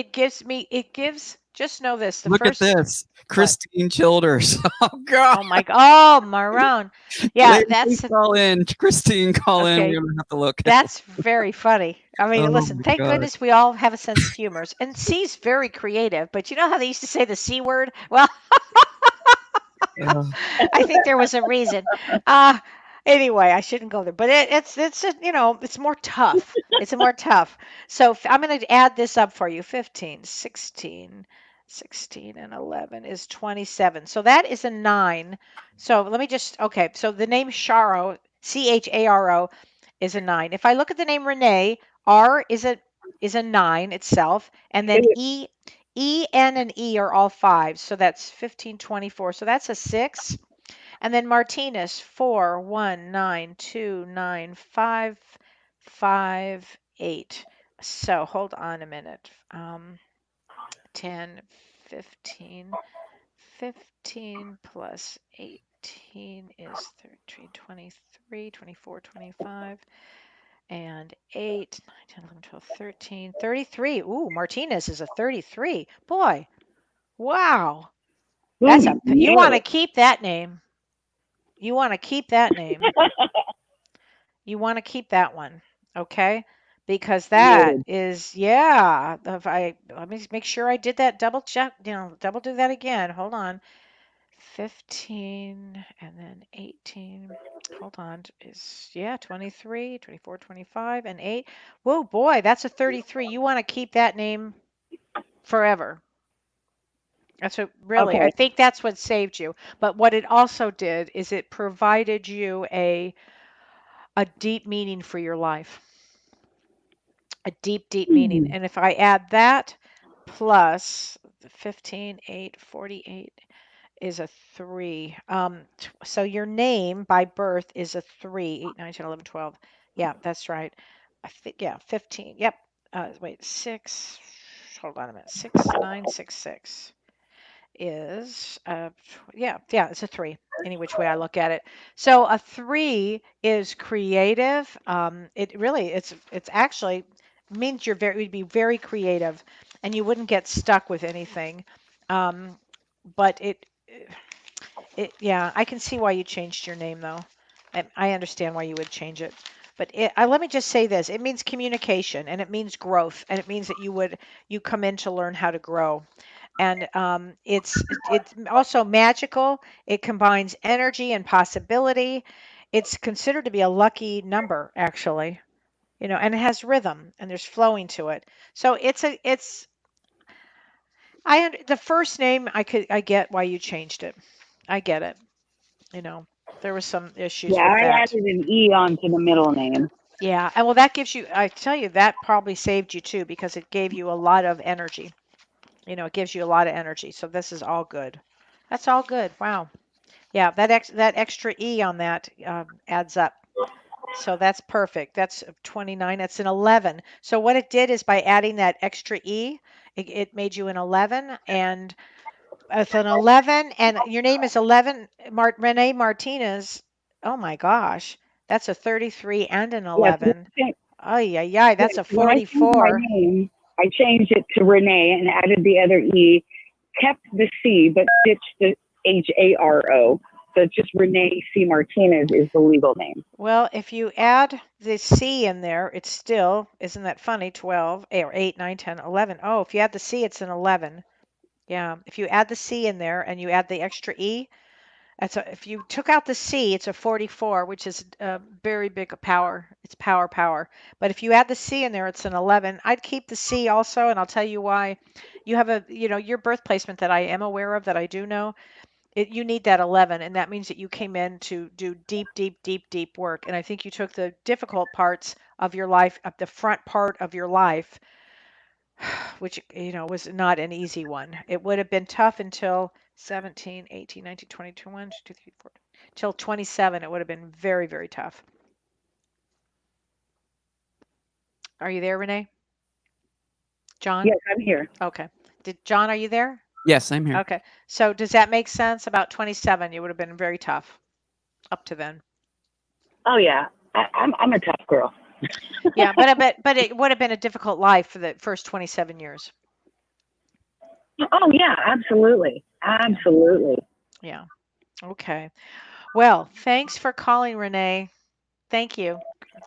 just know this, the Look at first, this. what? Christine Childers. Oh God. Oh my, oh, Maroon. Yeah, Ladies, please that's, call in. Christine, call in. okay. We're gonna have to look. That's very funny. I mean, Oh listen, my thank gosh. goodness we all have a sense of humor. And C's very creative, but you know how they used to say the C word? Well, Oh, I think there was a reason. Uh anyway, I shouldn't go there. But it's more tough. It's more tough. So I'm going to add this up for you. 15, 16, 16 and 11 is 27. So that is a 9. So let me just okay, so the name Charo, Charo is a 9. If I look at the name Renee, R is a 9 itself, and then N and E are all 5. So that's 15, 24. So that's a 6. And then Martinez, 4, 1, 9, 2, 9, 5, 5, 8. So hold on a minute. 10, 15, 15 plus 18 is 13, 23, 24, 25. and 8, 9, 10, 11, 12, 13, 33. Ooh, Martinez is a 33. Boy, wow. That's Ooh, you want to nailed keep that name. You want to keep that name. You want to keep that one, okay? Because that Noted. is, yeah. If let me make sure I did that double check, double do that again. Hold on. 15 and then 18. Hold on. Is, yeah, 23, 24, 25, and 8. Whoa, boy, that's a 33. You want to keep that name forever. That's what really, I Okay. think that's what saved you. But what it also did is it provided you a deep meaning for your life. A deep, deep meaning. And if I add that plus the 15, 8, 48 is a 3. So your name by birth is a 3, 8, 9, 10, 11, 12. Yeah, that's right. I think, yeah, 15. Yep. Wait, 6. Hold on a minute. 6966 is, yeah, it's a 3, any which way I look at it. So a 3 is creative. It really, it's actually means you'd be very creative and you wouldn't get stuck with anything. But yeah, I can see why you changed your name though. I understand why you would change it. But let me just say this: it means communication, and it means growth, and it means that you come in to learn how to grow. And it's also magical. It combines energy and possibility. It's considered to be a lucky number, actually. And it has rhythm and there's flowing to it. So the first name I get why you changed it. I get it. You know, there was some issues Yeah, with I that. added an E onto the middle name. Yeah, and well, that gives you, I tell you, that probably saved you too because it gave you a lot of energy. It gives you a lot of energy. So this is all good. That's all good. Wow. Yeah, that extra E on that adds up. So that's perfect. That's 29. That's an 11. So what it did is by adding that extra E, it made you an 11, and it's an 11, and your name is 11, Renee Martinez. Oh my gosh, that's a 33 and an Yes, 11. Oh yeah, that's a when I changed my 44. name, I changed it to Renee and added the other E, kept the C, but ditched the HARO. So it's just Renee C. Martinez is the legal name. Well, if you add the C in there, it's still, isn't that funny? 12, or 8, 9, 10, 11. Oh, if you add the C, it's an 11. Yeah, if you add the C in there and you add the extra E, if you took out the C, it's a 44, which is a very big power. It's power, power. But if you add the C in there, it's an 11. I'd keep the C also, and I'll tell you why. You have your birth placement that I am aware of, that I do know. You need that 11, and that means that you came in to do deep, deep, deep, deep work. And I think you took the difficult parts of your life, of the front part of your life, which was not an easy one. It would have been tough until 17, 18, 19, 20, 21, 22, 23, 24, till 27. It would have been very, very tough. Are you there, Renee? John? Yes, I'm here. Okay. John, are you there? Yes, I'm here. Okay. So does that make sense? About 27, you would have been very tough up to then. Oh yeah, I'm a tough girl. Yeah, but it would have been a difficult life for the first 27 years. Oh yeah, absolutely, absolutely. Yeah. Okay. Well, thanks for calling, Renee. Thank you.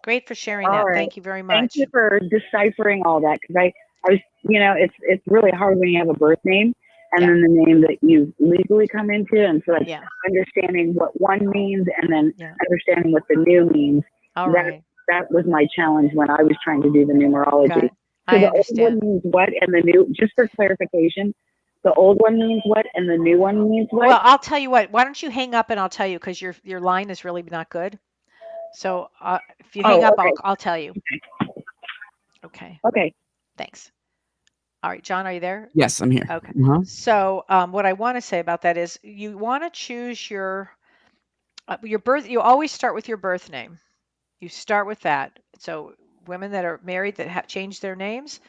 Great for sharing All that. right. Thank you very Thank much. you for deciphering all that because I was, it's really hard when you have a birth name and Yeah. then the name that you legally come into, and so like Yeah. understanding what one means and then Yeah. understanding what the new means. All right. That was my challenge when I was trying to do the numerology. Got it. So I the old one understand. means what, and the new, just for clarification, the old one means what, and the new one means what? Well, I'll tell you what. Why don't you hang up and I'll tell you, because your line is really not good. So if you hang up, okay. I'll tell you. Okay. Okay. Thanks. All right, John, are you there? Yes, I'm here. Okay. Uh-huh. So what I want to say about that is you want to choose your birth. You always start with your birth name. You start with that. So women that are married that have changed their names,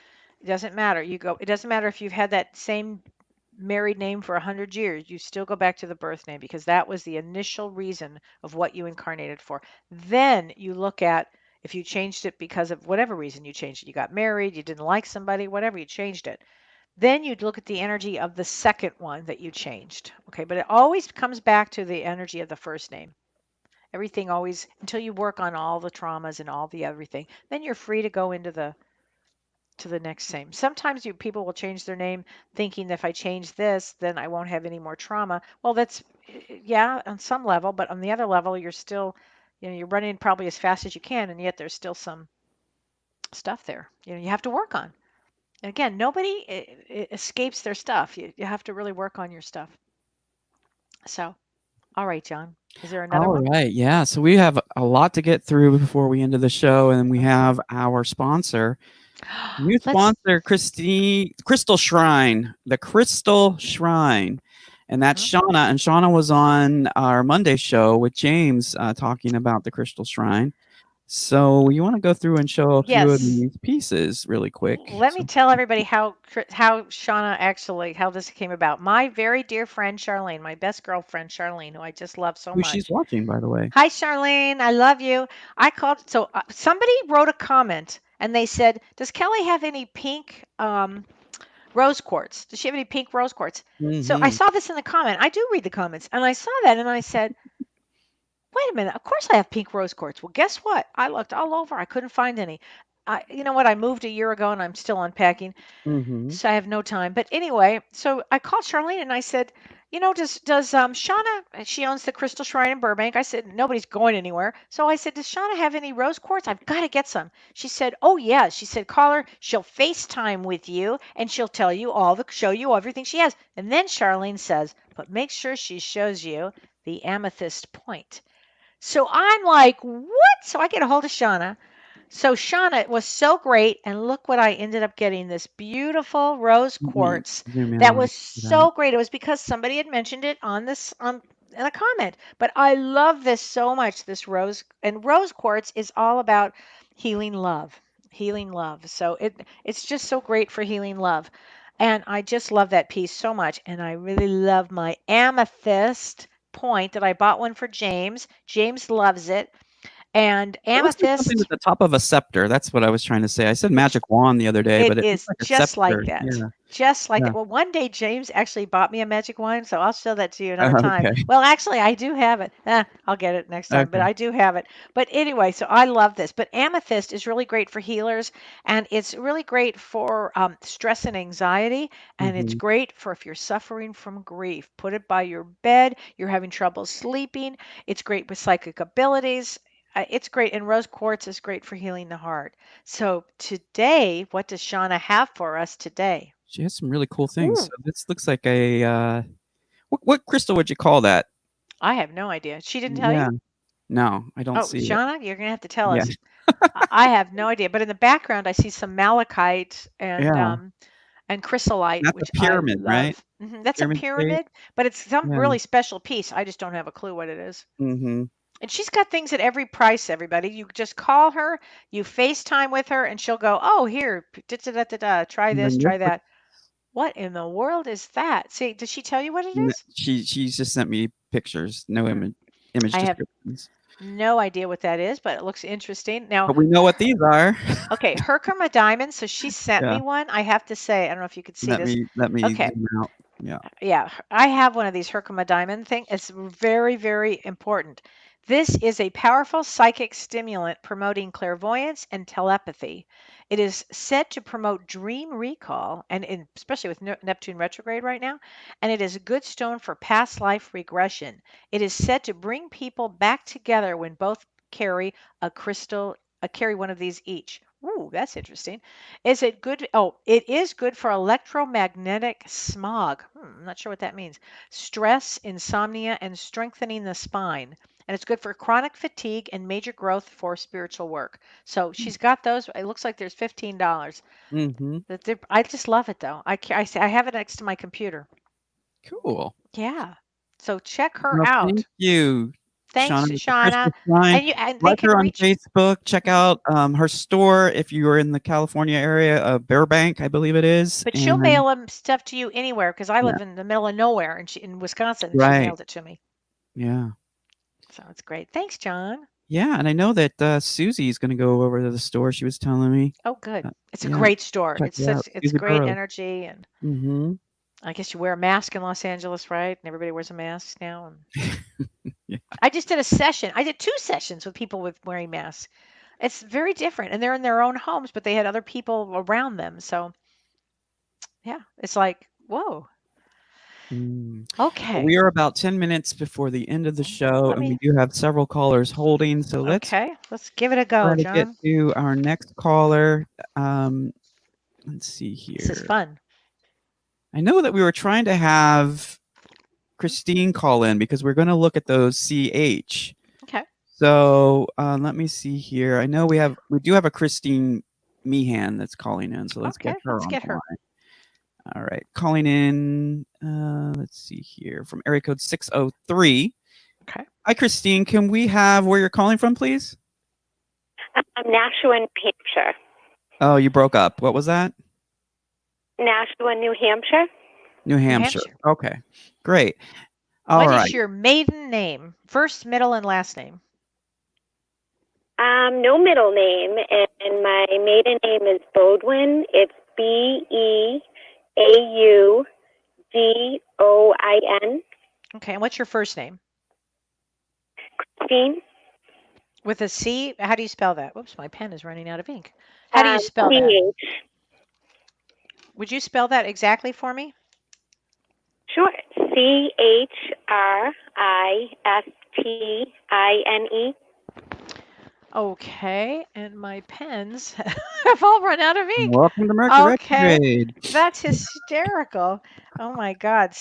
it doesn't matter. It doesn't matter if you've had that same married name for 100 years. You still go back to the birth name because that was the initial reason of what you incarnated for. Then you look at If you changed it because of whatever reason you changed it, you got married, you didn't like somebody, whatever, you changed it. Then you'd look at the energy of the second one that you changed. Okay, but it always comes back to the energy of the first name. Everything always, until you work on all the traumas and all the everything, then you're free to go into the next name. Sometimes people will change their name thinking that if I change this, then I won't have any more trauma. Well, that's yeah, on some level, but on the other level, you're still, you're running probably as fast as you can, and yet there's still some stuff there. You have to work on. And again, nobody escapes their stuff. You have to really work on your stuff. So, all right, John. Is there another All one? right. Yeah. So we have a lot to get through before we end the show, and we Okay. have our sponsor. New Let's- sponsor, Crystal Shrine, the Crystal Shrine. And that's Shauna. And Shauna was on our Monday show with James talking about the Crystal Shrine. So you want to go through and show a few of Yes. these pieces really quick. Let me tell everybody how Shauna actually, how this came about. My very dear friend Charlene, my best girlfriend Charlene, who I just love so Who much. she's watching, by the way. Hi, Charlene. I love you. I called. So somebody wrote a comment and they said, "Does Kelly have any pink rose quartz? Does she have any pink rose quartz?" So I saw this in the comment. I do read the comments, and I saw that, and I said, "Wait a minute. Of course I have pink rose quartz." Well, guess what? I looked all over. I couldn't find any. You know what? I moved a year ago, and I'm still unpacking. So I have no time. But anyway, so I called Charlene and I said, does Shauna, and she owns the Crystal Shrine in Burbank. I said, nobody's going anywhere. So I said, does Shauna have any rose quartz? I've got to get some. She said, oh yeah. She said, call her. She'll FaceTime with you and she'll tell you show you everything she has. And then Charlene says, but make sure she shows you the amethyst point. So I'm like, what? So I get a hold of Shauna. So Shauna, it was so great, and look what I ended up getting, this beautiful rose quartz that was so great. It was because somebody had mentioned it in a comment. But I love this so much, this rose, and rose quartz is all about healing love. Healing love. So it's just so great for healing love. And I just love that piece so much. And I really love my amethyst point that I bought one for James. James loves it. And It looks like something amethyst, at the top of a scepter. That's what I was trying to say. I said magic wand the other day, but it it looks is like a just like scepter. that. Yeah. Just like Yeah. that. Well, one day James actually bought me a magic wand, so I'll show that to you another time. Okay. Well, actually, I do have it. I'll get it next time, but Okay. I do have it. But anyway, so I love this. But amethyst is really great for healers, and it's really great for stress and anxiety, and it's great for if you're suffering from grief. Put it by your bed. You're having trouble sleeping. It's great with psychic abilities. It's great, and rose quartz is great for healing the heart. So today, what does Shauna have for us today? She has some really cool things. Ooh. So this looks like a what crystal would you call that? I have no idea. She didn't tell Yeah. you? No, I don't Oh, see it. Shauna, you're gonna have to tell Yeah. us. I have no idea. But in the background, I see some malachite Yeah. and chrysolite, That's a which I pyramid, right? love. That's a Pyramid shape. pyramid, but it's some Yeah. really special piece. I just don't have a clue what it is. Mm-hmm. And she's got things at every price, everybody. You just call her, you FaceTime with her, and she'll go, oh, here, try And then this, this try that. What in the world is that? See, did she tell you what it is? she's just sent me pictures, no image I have descriptions. no idea what that is, but it looks interesting. Now, But we know what these are. okay, Herkimer Diamond. So she sent Yeah. me one. I have to say, I don't know if you could see Let this. me Okay. zoom out. Yeah. Yeah, I have one of these Herkimer Diamond thing. It's very, very important. This is a powerful psychic stimulant promoting clairvoyance and telepathy. It is said to promote dream recall, especially with Neptune retrograde right now. And it is a good stone for past life regression. It is said to bring people back together when both carry carry one of these each. Ooh, that's interesting. Is it good? Oh, it is good for electromagnetic smog. I'm not sure what that means. Stress, insomnia, and strengthening the spine. And it's good for chronic fatigue and major growth for spiritual work. So she's got those. It looks like there's $15. Mm-hmm. I just love it though. I have it next to my computer. Cool. Yeah. So check her Well, out. thank you. Thanks, Shauna. Shauna. And they Like can her on reach. Facebook. Check out her store if you are in the California area, Burbank, I believe it is. But she'll And mail them stuff to you anywhere because I Yeah. live in the middle of nowhere in Wisconsin, and she Right. mailed it to me. Yeah. So it's great. Thanks, John. Yeah, and I know that Susie's going to go over to the store. She was telling me. Oh, good. It's a Yeah, great store. check It's it out. it's Susie great Burrows. energy, and Mm-hmm. I guess you wear a mask in Los Angeles, right? And everybody wears a mask now. And Yeah. I just did a session. I did 2 sessions with people with wearing masks. It's very different, and they're in their own homes, but they had other people around them. So yeah, it's like, whoa, Mm. Well, okay. we are about 10 minutes before the end of the show, Let and we me. do have several callers holding. So let's Okay, let's give it a try go, to get John. to our next caller. Um, let's see This is here. fun. I know that we were trying to have Christine call in because we're going to look at those CH. Okay. So let me see here. I know we do have a Christine Meehan that's calling in, so let's Okay, get her let's on get the her. line. All right, calling in. Let's see here from area code 603. Okay. Hi, Christine. Can we have where you're calling from, please? Nashua, New Hampshire. Oh, you broke up. What was that? Nashua, New Hampshire. New Hampshire. Okay, great. All What right. is your maiden name? First, middle, and last name. No middle name, and my maiden name is Bodwin. It's Beaudin. Okay, and what's your first name? Christine. With a C? How do you spell that? Whoops, my pen is running out of ink. How do you spell that? CH. Would you spell that exactly for me? Sure. CHRISTINE. Okay, and my pens have all run out of ink. Welcome to Mercury Okay, retrograde. that's hysterical. Oh my God,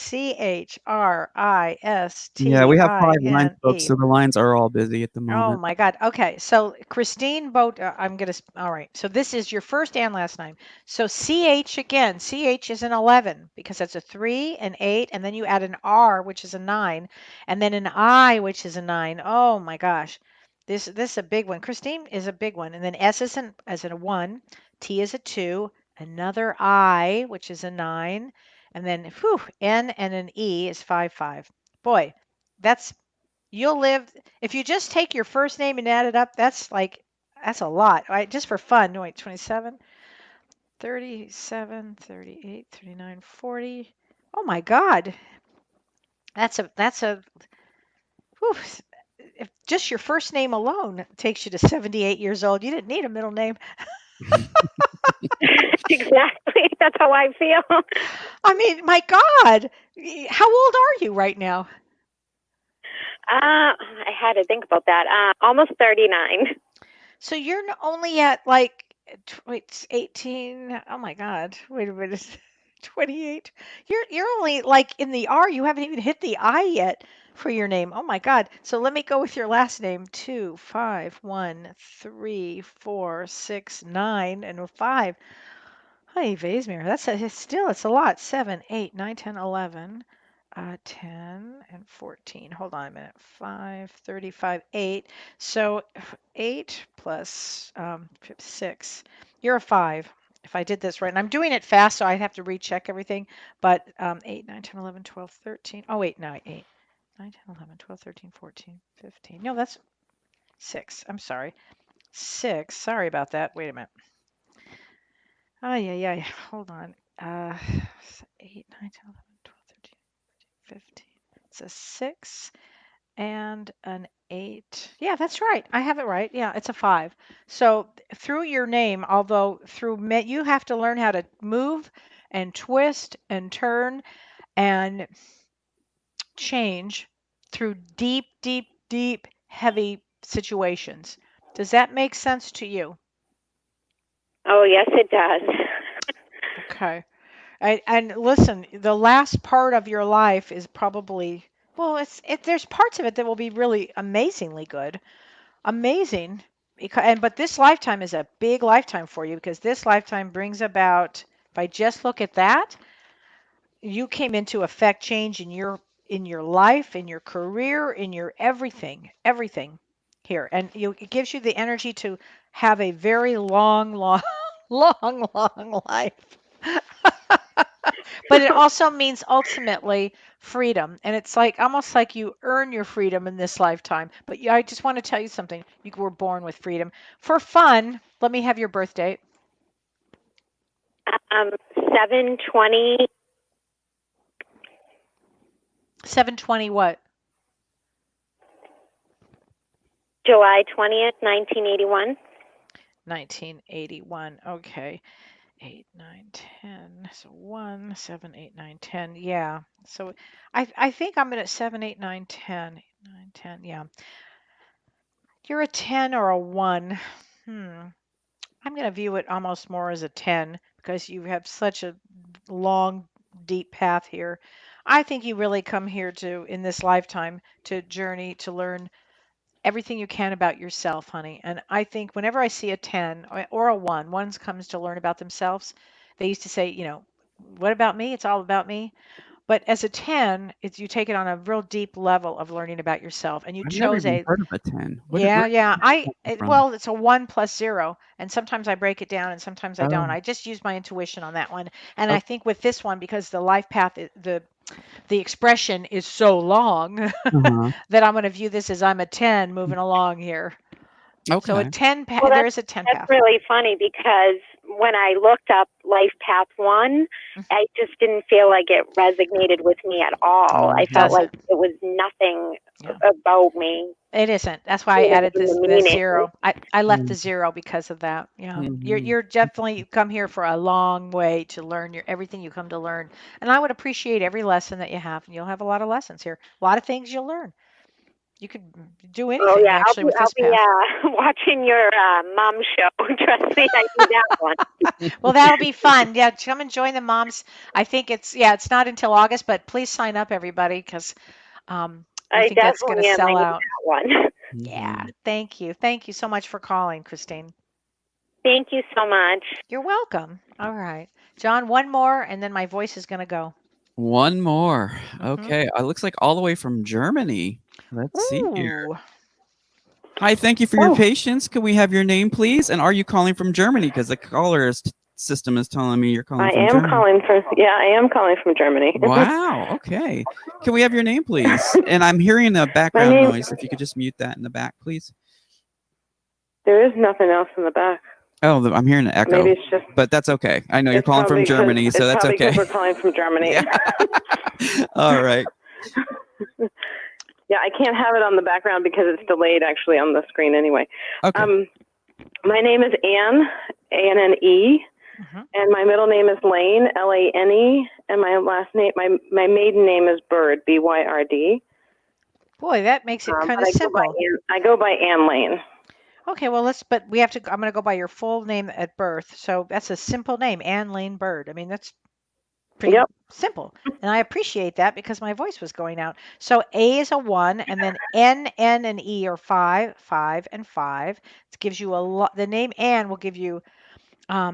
Yeah, we have 5 lines booked, CHRISTINE. so the lines are all busy at the Oh moment. my God. Okay, so Christine Boat. I'm gonna. All right. So this is your first and last name. So CH again. CH is an 11 because that's a 3, an 8, and then you add an R, which is a 9, and then an I, which is a 9. Oh my gosh, this is a big one. Christine is a big one, and then S is a 1, T is a 2, another I, which is a 9, and then N and an E is 5. Boy, that's you'll live if you just take your first name and add it up, that's a lot, right? Just for fun. No, wait, 27, 37, 38, 39, 40. Oh my God. That's a whew, if just your first name alone takes you to 78 years old. You didn't need a middle name. Exactly. That's how I feel. I mean, my God. How old are you right now? I had to think about that. Almost 39. So you're only at like, wait, 18. Oh my God. Wait a minute. 28. You're only like in the R. You haven't even hit the I yet for your name. Oh my God. So let me go with your last name. 2, 5, 1, 3, 4, 6, 9, and 5. Hi, Vaismere. It's a lot. 7, 8, 9, 10, 11. 10 and 14. Hold on a minute. 5, 35, 8. So 8 plus 6. You're a 5. If I did this right, and I'm doing it fast, so I have to recheck everything. But 8, 9, 10, 11, 12, 13. Oh, wait, no, 8, 9, 10, 11, 12, 13, 14, 15. No, that's 6. I'm sorry. 6. Sorry about that. Wait a minute. Oh, yeah. Hold on. 8, 9, 10, 11, 12, 13, 15. It's a 6 and an 8. Yeah, that's right. I have it right. Yeah, it's a 5. So through your name, although you have to learn how to move and twist and turn and change through deep, deep, deep, heavy situations. Does that make sense to you? Oh, yes, it does. Okay. And listen, the last part of your life is probably, well, there's parts of it that will be really amazingly good. Amazing. But this lifetime is a big lifetime for you because this lifetime brings about, if I just look at that, you came into effect change in your life, in your career, in your everything here. And it gives you the energy to have a very long, long, long, long life. But it also means ultimately freedom. And it's like almost like you earn your freedom in this lifetime. But I just want to tell you something. You were born with freedom. For fun, let me have your birth date. 7/20, 7/20 what? July 20th, 1981. 1981. Okay. 8, 9, 10. So 1, 7, 8, 9, 10. Yeah. So I think I'm at 7, 8, 9, 10. 8, 9, 10. Yeah. You're a 10 or a 1. I'm going to view it almost more as a 10 because you have such a long, deep path here. I think you really come here to, in this lifetime, to journey, to learn everything you can about yourself, honey. And I think whenever I see a 10 or a 1, ones comes to learn about themselves. They used to say, what about me? It's all about me. But as a 10, you take it on a real deep level of learning about yourself. And you I've never chose even heard of a 10. yeah, Where yeah. did that come from? Well, it's a 1 plus 0, and sometimes I break it down and sometimes I don't. Oh, I just use my intuition on that one. And I okay. think with this one, because the life path, the expression is so long Uh-huh. that I'm going to view this as I'm a 10 moving along here. So a Okay. 10 Well, there is a 10 that's path. really funny because when I looked up Life Path 1, I just didn't feel like it resonated with me at all. I felt like Doesn't. it was nothing Yeah. about me. It isn't. That's why I added In this the the meaning. 0. I left the Mm. 0 because of that. Yeah. Mhm. You're definitely you come here for a long way to learn everything you come to learn. And I would appreciate every lesson that you have, and you'll have a lot of lessons here. A lot of things you'll learn. You could do Oh anything yeah, actually with I'll this be path. watching your mom show. Trust me, I do that one. Well, that'll be fun. Yeah, come and join the moms. I think it's not until August, but please sign up everybody because we I think that's going to definitely am. I sell need out. that one. Yeah. Mhm. Thank you. Thank you so much for calling, Christine. Thank you so much. You're welcome. All right. John, one more, and then my voice is going to go. One more. Mhm. Okay. It looks like all the way from Germany. Let's see here. Ooh. Hi, thank you for your patience. Can we have your name, please? And are you calling from Germany? Because the caller system is telling me you're calling from Germany. I am calling from Germany. Wow. Okay. Can we have your name, please? And I'm hearing a background name- noise. If you could just mute that in the back, please. There is nothing else in the back. Oh, I'm hearing an echo. Maybe it's just. But that's okay. I know you're calling from Germany, so that's okay. We're calling from Germany. Yeah. All right. Yeah, I can't have it on the background because it's delayed actually on the screen anyway. Okay. My name is Anne, A-N-N-E, and my middle name is Lane, L-A-N-E, and my last name, my maiden name is Bird, B-Y-R-D. Boy, that makes it kind of simple. I go by Anne Lane. Okay, well, but I'm going to go by your full name at birth. So that's a simple name, Anne Lane Bird. I mean, that's pretty simple. And I appreciate that because my voice was going out. So A is a 1, and then N, and E are 5, 5, and 5. It gives you a lot. The name Anne will give you a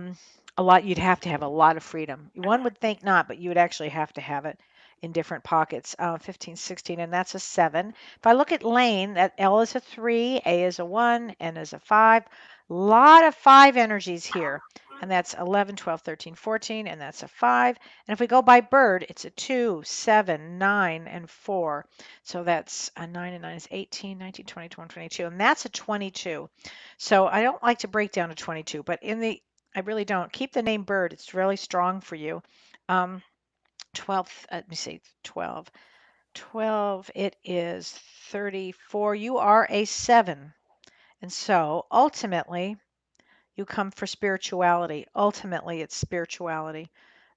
lot. You'd have to have a lot of freedom. One would think not, but you would actually have to have it in different pockets. 15, 16, and that's a 7. If I look at Lane, that L is a 3, A is a 1, N is a 5. A lot of 5 energies here. And that's 11, 12, 13, 14, and that's a 5. And if we go by Bird, it's a 2, 7, 9, and 4. So that's a 9 and 9 is 18, 19, 20, 21, 22. And that's a 22. So I don't like to break down to 22, but I really don't. Keep the name Bird. It's really strong for you. 12, let me see, 12. 12, it is 34. You are a 7. And so ultimately, you come for spirituality. Ultimately, it's spirituality.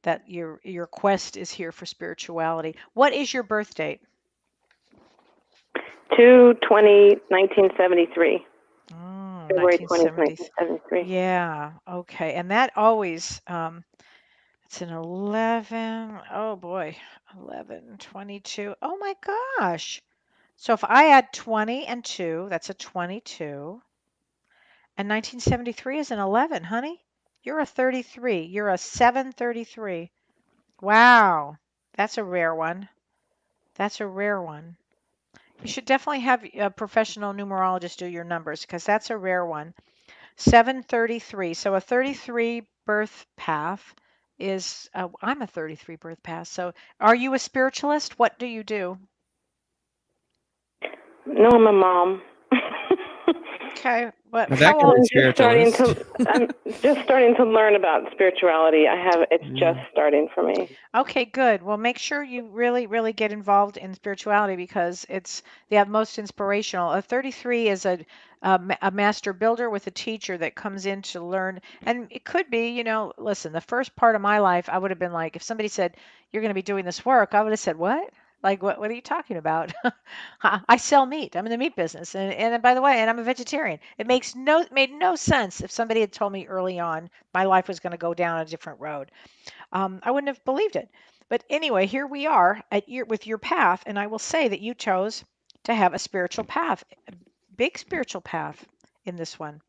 That your quest is here for spirituality. What is your birth date? 2/20/1973. February 20th, 1973. Yeah. Okay. And that always it's an 11. Oh boy. 11, 22. Oh my gosh. So if I add 20 and 2, that's a 22. And 1973 is an 11, honey. You're a 33. You're a 733. Wow. That's a rare one. That's a rare one. You should definitely have a professional numerologist do your numbers because that's a rare one. 733. So a 33 birth path is I'm a 33 birth path. So are you a spiritualist? What do you do? No, I'm a mom. Okay, but Well, that how could old? be I'm just starting to learn about spirituality. It's Yeah. just starting for me. Okay, good. Well, make sure you really, really get involved in spirituality because it's the most inspirational. A 33 is a master builder with a teacher that comes in to learn. And it could be, listen, the first part of my life, I would have been like, if somebody said, you're going to be doing this work, I would have said, what? Like, what are you talking about? I sell meat. I'm in the meat business. And by the way, and I'm a vegetarian. It made no sense if somebody had told me early on my life was going to go down a different road. I wouldn't have believed it. But anyway, here we are with your path, and I will say that you chose to have a spiritual path, a big spiritual path in this one.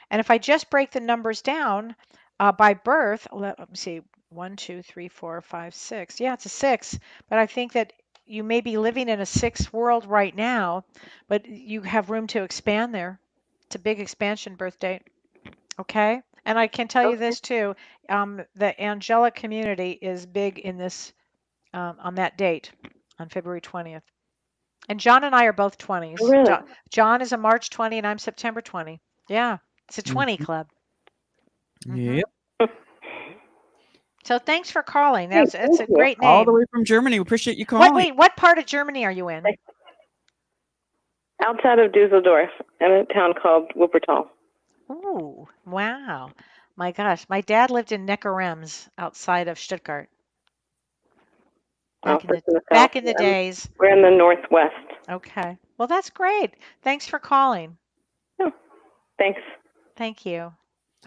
And if I just break the numbers down by birth, let me see, 1, 2, 3, 4, 5, 6. Yeah, it's a 6, but I think that you may be living in a 6 world right now, but you have room to expand there. It's a big expansion birth date. Okay. And I can tell you Okay. this too. The angelic community is big in this on that date, on February 20th. And John and I are both 20s. Really? John is a March 20 and I'm September 20. Yeah, it's a 20 Mhm. club. Yep. So thanks for calling. Hey, That's thank a you. great All the name. way from Germany. We appreciate you What? calling. Wait, what part of Germany are you in? Outside of Dusseldorf, in a town called Wuppertal. Ooh, wow. My gosh, my dad lived in Neckarems's outside of Stuttgart Oh, back in first the in the south. back in the and days. We're in the northwest. Okay. Well, that's great. Thanks for calling. Oh, thanks. Thank you.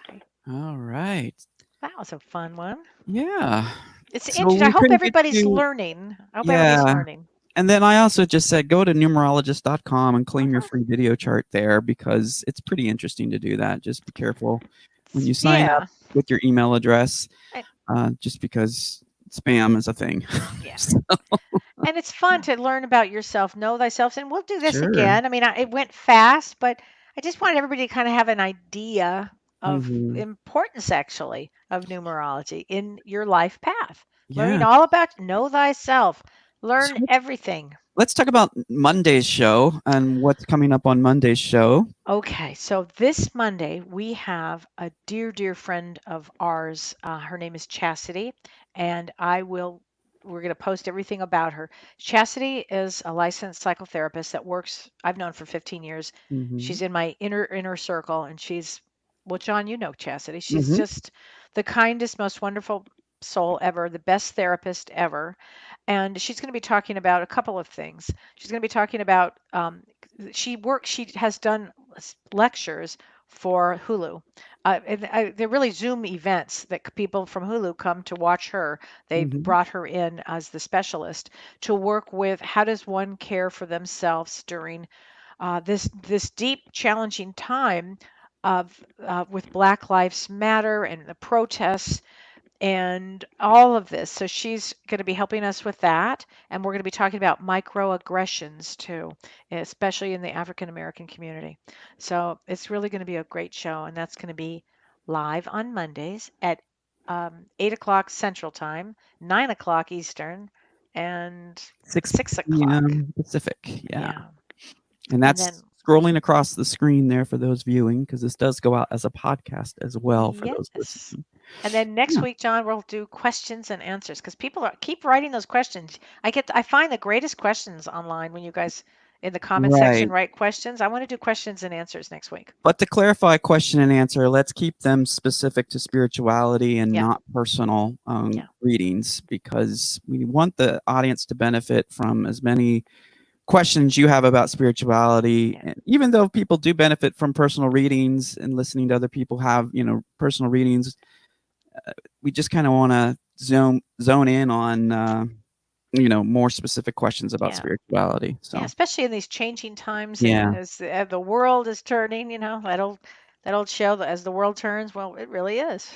Bye. All right. That was a fun one. Yeah. It's So interesting. I we hope couldn't get everybody's to, learning. I hope everybody's yeah. learning. And then I also just said go to numerologist.com and claim your free video chart there because it's pretty interesting to do that. Just be careful when you sign Yeah. up with your email address, And- just because spam is a thing. Yeah. So, And it's fun to learn about yourself, know thyself. And we'll do this sure. again. I mean, it went fast, but I just wanted everybody to kind of have an idea of Mhm. importance, actually, of numerology in your life path. Learning Yeah. all about know thyself. Learn So everything. let's talk about Monday's show and what's coming up on Monday's show. Okay, so this Monday we have a dear, dear friend of ours. Her name is Chastity, and we're going to post everything about her. Chastity is a licensed psychotherapist that works, I've known for 15 years. Mhm. She's in my inner circle, and well, John, you know Chastity. She's Mhm. just the kindest, most wonderful soul ever, the best therapist ever. And she's going to be talking about a couple of things. She's going to be talking about she has done lectures for Hulu. They're really Zoom events that people from Hulu come to watch her. They Mhm. brought her in as the specialist to work with how does one care for themselves during this deep, challenging time of with Black Lives Matter and the protests and all of this. So she's going to be helping us with that. And we're going to be talking about microaggressions too, especially in the African American community. So it's really going to be a great show. And that's going to be live on Mondays at 8 o'clock Central Time, 9 o'clock Eastern, and 6 6 o'clock. p.m. Pacific. Yeah. Yeah. And And that's then, scrolling across the screen there for those viewing because this does go out as a podcast as well for those yes. listening. And then next Yeah. week, John, we'll do questions and answers because people keep writing those questions. I find the greatest questions online when you guys in the comment section Right. write questions. I want to do questions and answers next week. But to clarify question and answer, let's keep them specific to spirituality and Yeah. not personal Yeah. readings because we want the audience to benefit from as many questions you have about spirituality. Yeah. And even though people do benefit from personal readings and listening to other people have, personal readings, we just kind of want to zone in on more specific questions about Yeah. spirituality. So Yeah, especially in these changing times yeah. and as the world is turning, that old show that as the world turns, well, it really is.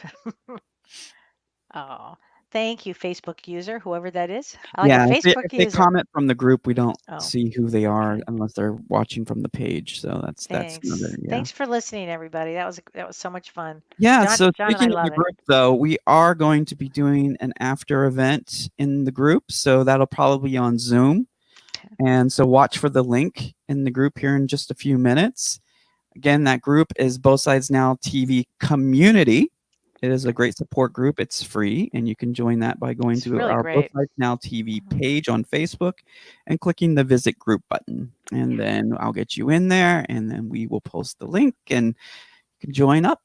Oh, Thank you, Facebook user, whoever that is. I like Yeah, a if they, Facebook if they user. comment from the group, we don't Oh, see who they are okay. unless they're watching from the page. So that's Thanks. another, yeah. Thanks for listening, everybody. That was so much fun. Yeah, John, so John and I speaking of the love it. group, though, we are going to be doing an after event in the group. So that'll probably be on Zoom. Okay. And so watch for the link in the group here in just a few minutes. Again, that group is Both Sides Now TV Community. It is a great support group. It's free, and you can join that by going It's to really our Both great. Sides Now TV Mhm. page on Facebook and clicking the visit group button. And then I'll get you in there, and then we will post the link, and you can join up.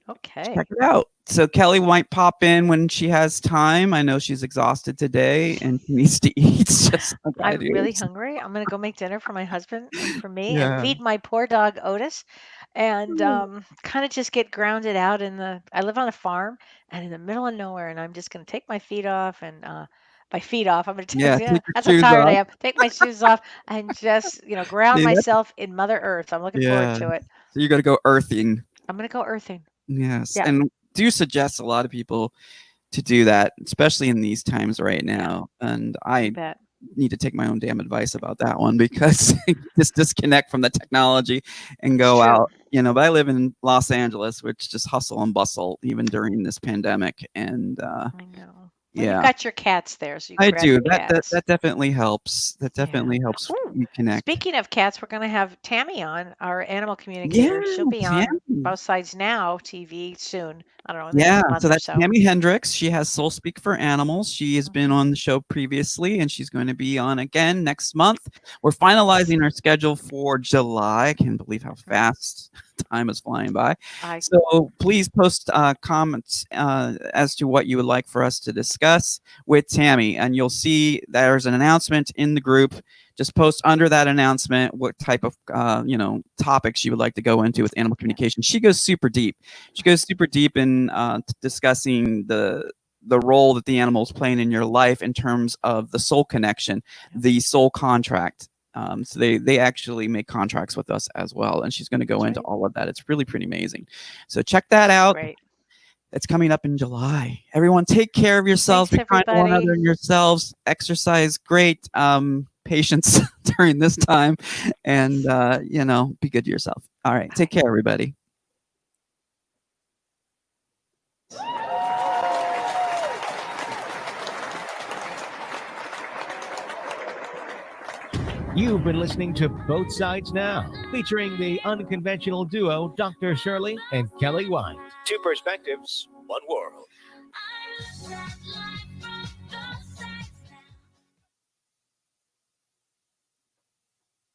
Okay. Check it out. So Kelly might pop in when she has time. I know she's exhausted today and she needs to eat just like I I'm do. really hungry. I'm gonna go make dinner for my husband and for me and Yeah. feed my poor dog Otis and kind of just get grounded out in the I live on a farm and in the middle of nowhere and I'm just gonna take my feet off and my feet off. I'm gonna Yeah, take take your that's how shoes tired I off. am. Take my shoes off and just, ground See, that's, myself in Mother Earth. I'm looking forward yeah. to it. So you got to go earthing. I'm gonna go earthing. Yes. Yeah. And do suggest a lot of people to do that, especially in these times right now. And You I bet. need to take my own damn advice about that one because just disconnect from the technology and go true. out. But I live in Los Angeles, which just hustle and bustle even during this pandemic. And I know. Well, yeah, you've got your cats there, so you I grab do. your That cats. definitely helps. That Yeah. definitely helps Ooh, me connect. speaking of cats, we're going to have Tammy on, our animal communicator. Yeah, She'll be on Tammy. Both Sides Now TV soon. I don't know, in the Yeah, next month so or that's so. Tammy Hendricks. She has Soul Speak for Animals. She has been on the show previously, and she's going to be on again next month. We're finalizing our schedule for July. I can't believe how fast time is flying by. So please post comments as to what you would like for us to discuss with Tammy, and you'll see there's an announcement in the group. Just post under that announcement what type of topics you would like to go into with animal communication. She goes super deep. She goes super deep in discussing the role that the animal is playing in your life in terms of the soul connection, the soul contract. So they actually make contracts with us as well, and she's going to go into all of that. It's really pretty amazing. So check that out. Great. It's coming up in July. Everyone, take care of yourselves. Thanks, Be kind to one everybody. another and yourselves. Exercise great. Patience during this time, and be good to yourself. All right, take care, everybody. You've been listening to Both Sides Now, featuring the unconventional duo Dr. Shirley and Kelly White. Two perspectives, one world.